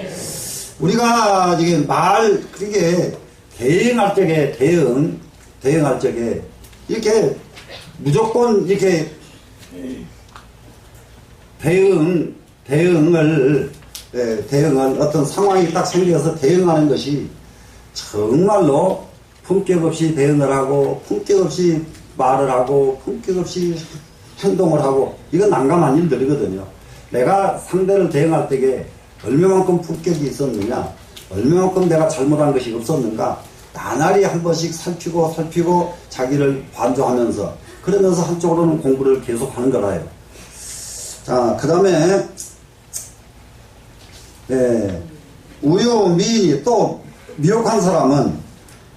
우리가 이게 그게 대응할 적에 대응할 적에 이렇게 무조건 이렇게 대응을 어떤 상황이 딱 생겨서 대응하는 것이 정말로 품격 없이 대응을 하고, 품격 없이 말을 하고, 품격 없이 행동을 하고, 이건 난감한 일들이거든요. 내가 상대를 대응할 때에 얼마만큼 품격이 있었느냐, 얼마만큼 내가 잘못한 것이 없었는가, 나날이 한 번씩 살피고 자기를 관조하면서, 그러면서 한쪽으로는 공부를 계속 하는 거라요. 자, 그 다음에 우유 미인이 또 미혹한 사람은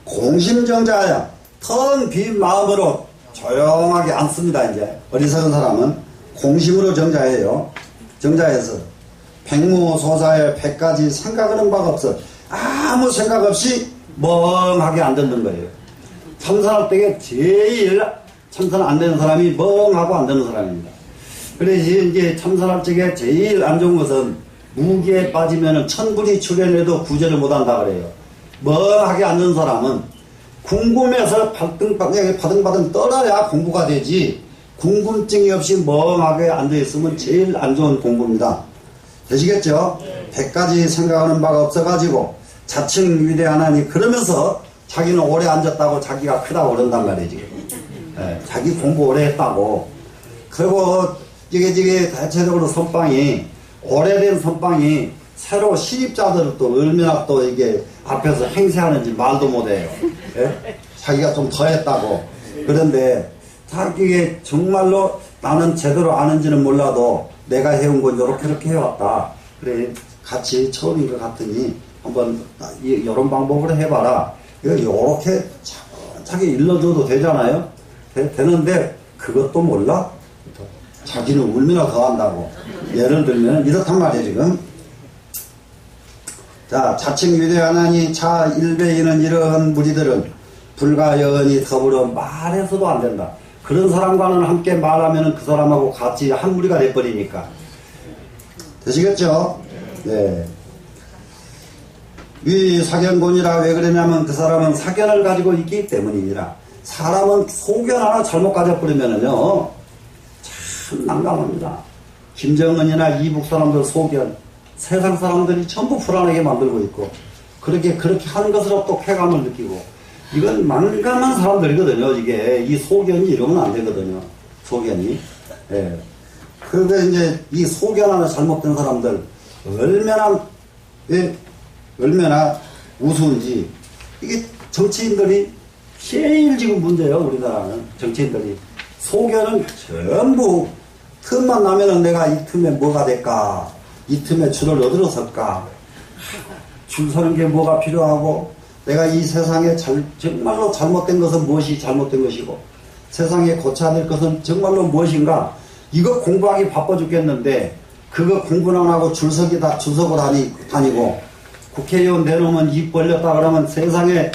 공심정자야, 텅 빈 마음으로 조용하게 앉습니다. 이제 어리석은 사람은 공심으로 정자해요. 정자해서 백무소사에 100가지 생각하는 바가 없어. 아무 생각 없이 멍하게 안 듣는 거예요. 참선할 때 제일 참선 안 되는 사람이 멍하고 안 되는 사람입니다. 그래서 이제 참선할 적에 제일 안 좋은 것은 무기에 빠지면 천불이 출현해도 구제를 못한다 그래요. 멍하게 앉는 사람은 궁금해서 바등바등 떨어야 공부가 되지, 궁금증이 없이 멍하게 앉아있으면 제일 안 좋은 공부입니다. 되시겠죠? 100가지 생각하는 바가 없어가지고 자칭 위대하나니 그러면서 자기는 오래 앉았다고 자기가 크다고 그런단 말이지. 예, 자기 공부 오래 했다고. 그리고 이게 대체적으로 선방이, 오래된 선방이 새로 신입자들을 또 얼마나 또 이게 앞에서 행세하는지 말도 못해요. 예? 자기가 좀 더 했다고. 그런데 자기가 정말로 나는 제대로 아는지는 몰라도 내가 해온 건 요렇게 해왔다. 그래, 같이 처음인 것 같으니 한번 이런 방법으로 해봐라. 요렇게 자기 일러줘도 되잖아요. 되는데 그것도 몰라? 자기는 울면서 더 한다고. 예를 들면 이렇단 말이에요 지금. 자, 자칭 위대하나니 자 일베이는 이러한 무리들은 불가여언이 더불어 말해서도 안 된다. 그런 사람과는 함께 말하면 그 사람하고 같이 한 무리가 돼버리니까. 되시겠죠? 네. 위 사견곤이라 왜 그러냐면 그 사람은 사견을 가지고 있기 때문이니라. 사람은 소견 하나 잘못 가져버리면은요 참 난감합니다. 김정은이나 이북 사람들 소견, 세상 사람들이 전부 불안하게 만들고 있고, 그렇게 하는 것으로 또 쾌감을 느끼고, 이건 난감한 사람들이거든요. 이게 이 소견이 이러면 안 되거든요. 소견이. 예. 그런데 이제 이 소견 하나 잘못된 사람들 얼마나 우스운지. 이게 정치인들이 제일 지금 문제예요. 우리나라는 정치인들이 소견은 전부 틈만 나면은 내가 이 틈에 뭐가 될까, 이 틈에 줄을 어디로 설까, 줄 서는 게 뭐가 필요하고, 내가 이 세상에 정말로 잘못된 것은 무엇이 잘못된 것이고, 세상에 고쳐야 될 것은 정말로 무엇인가, 이거 공부하기 바빠 죽겠는데 그거 공부는 안 하고 줄석을 다니고, 국회의원 내놓으면 입 벌렸다 그러면 세상에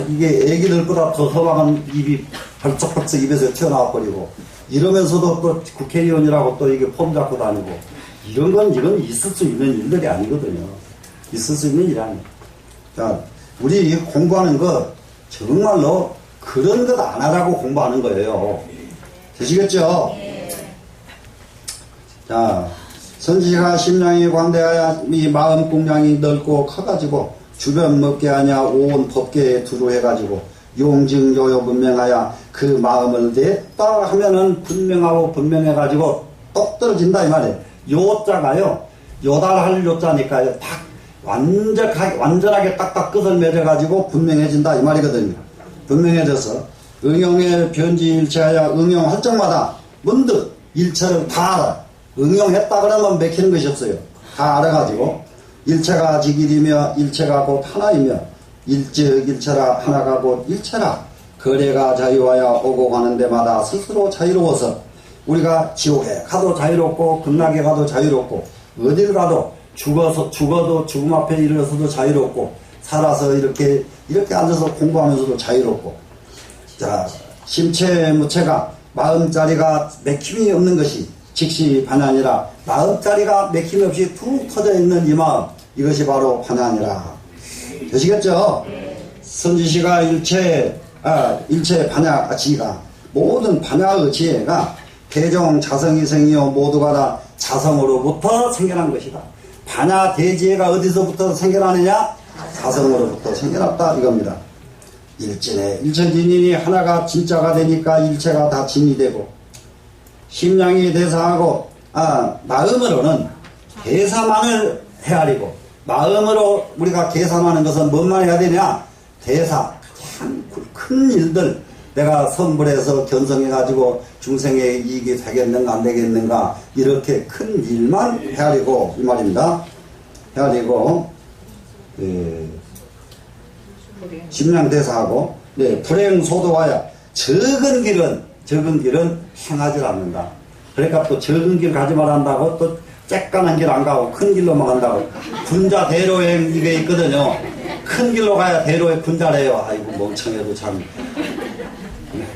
이게 애기들보다 더 서방한 입이 벌쩍벌쩍 입에서 튀어나와 버리고, 이러면서도 또 국회의원이라고 또 이게 폼 잡고 다니고, 이건 있을 수 있는 일들이 아니거든요. 있을 수 있는 일이 아니에요. 자, 우리 공부하는 것 정말로 그런 것 안 하라고 공부하는 거예요. 되시겠죠? 자, 선지가 심량이 광대하여 이 마음 공량이 넓고 커가지고 주변 먹게 하냐 온 법계에 두루해가지고 용증요요 분명하여 그 마음을 냈다 하면은 분명하고 분명해가지고 똑 떨어진다 이 말이에요. 요자가요, 요달할 요자니까요, 딱 완전하게 딱딱 끝을 맺어가지고 분명해진다 이 말이거든요. 분명해져서 응용의 변지 일체하여 응용할 적마다 문득 일체를 다 알아. 응용했다 그러면 맥히는 것이 없어요. 다 알아가지고 일체가 직일이며 일체가 곧 하나이며 일즉 일체라 하나가 곧 일체라. 거래가 자유하여 오고 가는 데마다 스스로 자유로워서 우리가 지옥에 가도 자유롭고 극락에 가도 자유롭고, 어딜 가도 죽어도 죽음 앞에 이르러서도 자유롭고, 살아서 이렇게 앉아서 공부하면서도 자유롭고. 자, 심체 무체가 마음자리가 맥힘이 없는 것이 즉시 반야니라. 마음자리가 맥힘이 없이 툭 터져 있는 이 마음, 이것이 바로 반야니라. 되시겠죠? 선지시가 일체 반야 지가, 모든 반야의 지혜가 대종 자성이생이요 모두가 다 자성으로부터 생겨난 것이다. 반야 대지혜가 어디서부터 생겨나느냐? 자성으로부터 생겨났다 이겁니다. 일체진인이 하나가 진짜가 되니까 일체가 다 진이 되고, 심량이 대사하고 마음으로는 대사만을 헤아리고, 마음으로 우리가 계산하는 것은 뭔만 해야 되냐? 대사, 참 큰 일들, 내가 선불해서 견성해가지고 중생의 이익이 되겠는가 안 되겠는가, 이렇게 큰 일만 헤아리고 이 말입니다. 헤아리고 심량대사하고, 불행소도하여 적은 길은 행하지 않는다. 그러니까 또 적은 길 가지 말한다고 또 쬐깐한 길 안 가고 큰 길로만 간다고. 군자 대로행 이게 있거든요. 큰 길로 가야 대로에 군자래요. 아이고 멍청해도 참.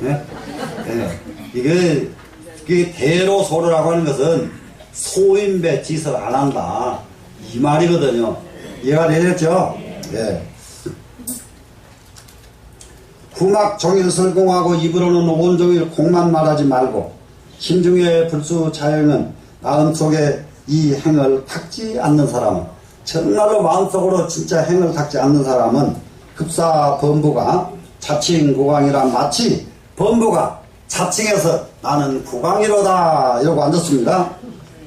네? 네. 이게 대로소로라고 하는 것은 소인배 짓을 안 한다 이 말이거든요. 이해가 되겠죠? 예. 구막 종일 설공하고 입으로는 온종일 공만 말하지 말고 심중에 불수 자영은 마음속에 이 행을 닦지 않는 사람은, 정말로 마음속으로 진짜 행을 닦지 않는 사람은 급사 범부가 자칭 국왕이란 마치 범부가 자칭해서 나는 국왕이로다 이러고 앉았습니다.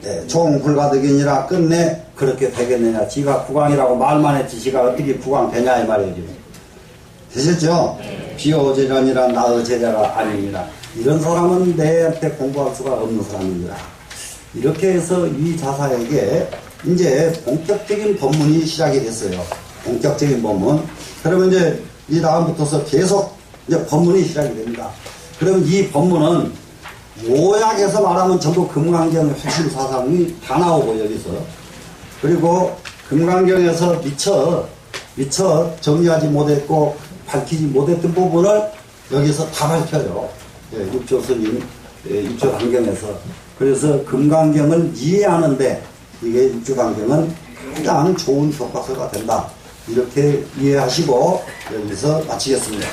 네, 총불가득이니라 끝내 그렇게 되겠느냐. 지가 국왕이라고 말만 했지 지가 어떻게 국왕 되냐 이 말이에요. 되셨죠? 비오제전이라 나의 제자가 아닙니다. 이런 사람은 내한테 공부할 수가 없는 사람입니다. 이렇게 해서 이 자사에게 이제 본격적인 법문이 시작이 됐어요. 본격적인 법문. 그러면 이제 이 다음부터서 계속 이제 법문이 시작이 됩니다. 그러면 이 법문은 요약해서 말하면 전부 금강경 핵심 사상이 다 나오고 여기서. 그리고 금강경에서 미처 정리하지 못했고 밝히지 못했던 부분을 여기서 다 밝혀요. 예, 육조스님 육조단경에서. 그래서 금강경을 이해하는데 이게 육조단경은 가장 좋은 교과서가 된다. 이렇게 이해하시고 여기서 마치겠습니다.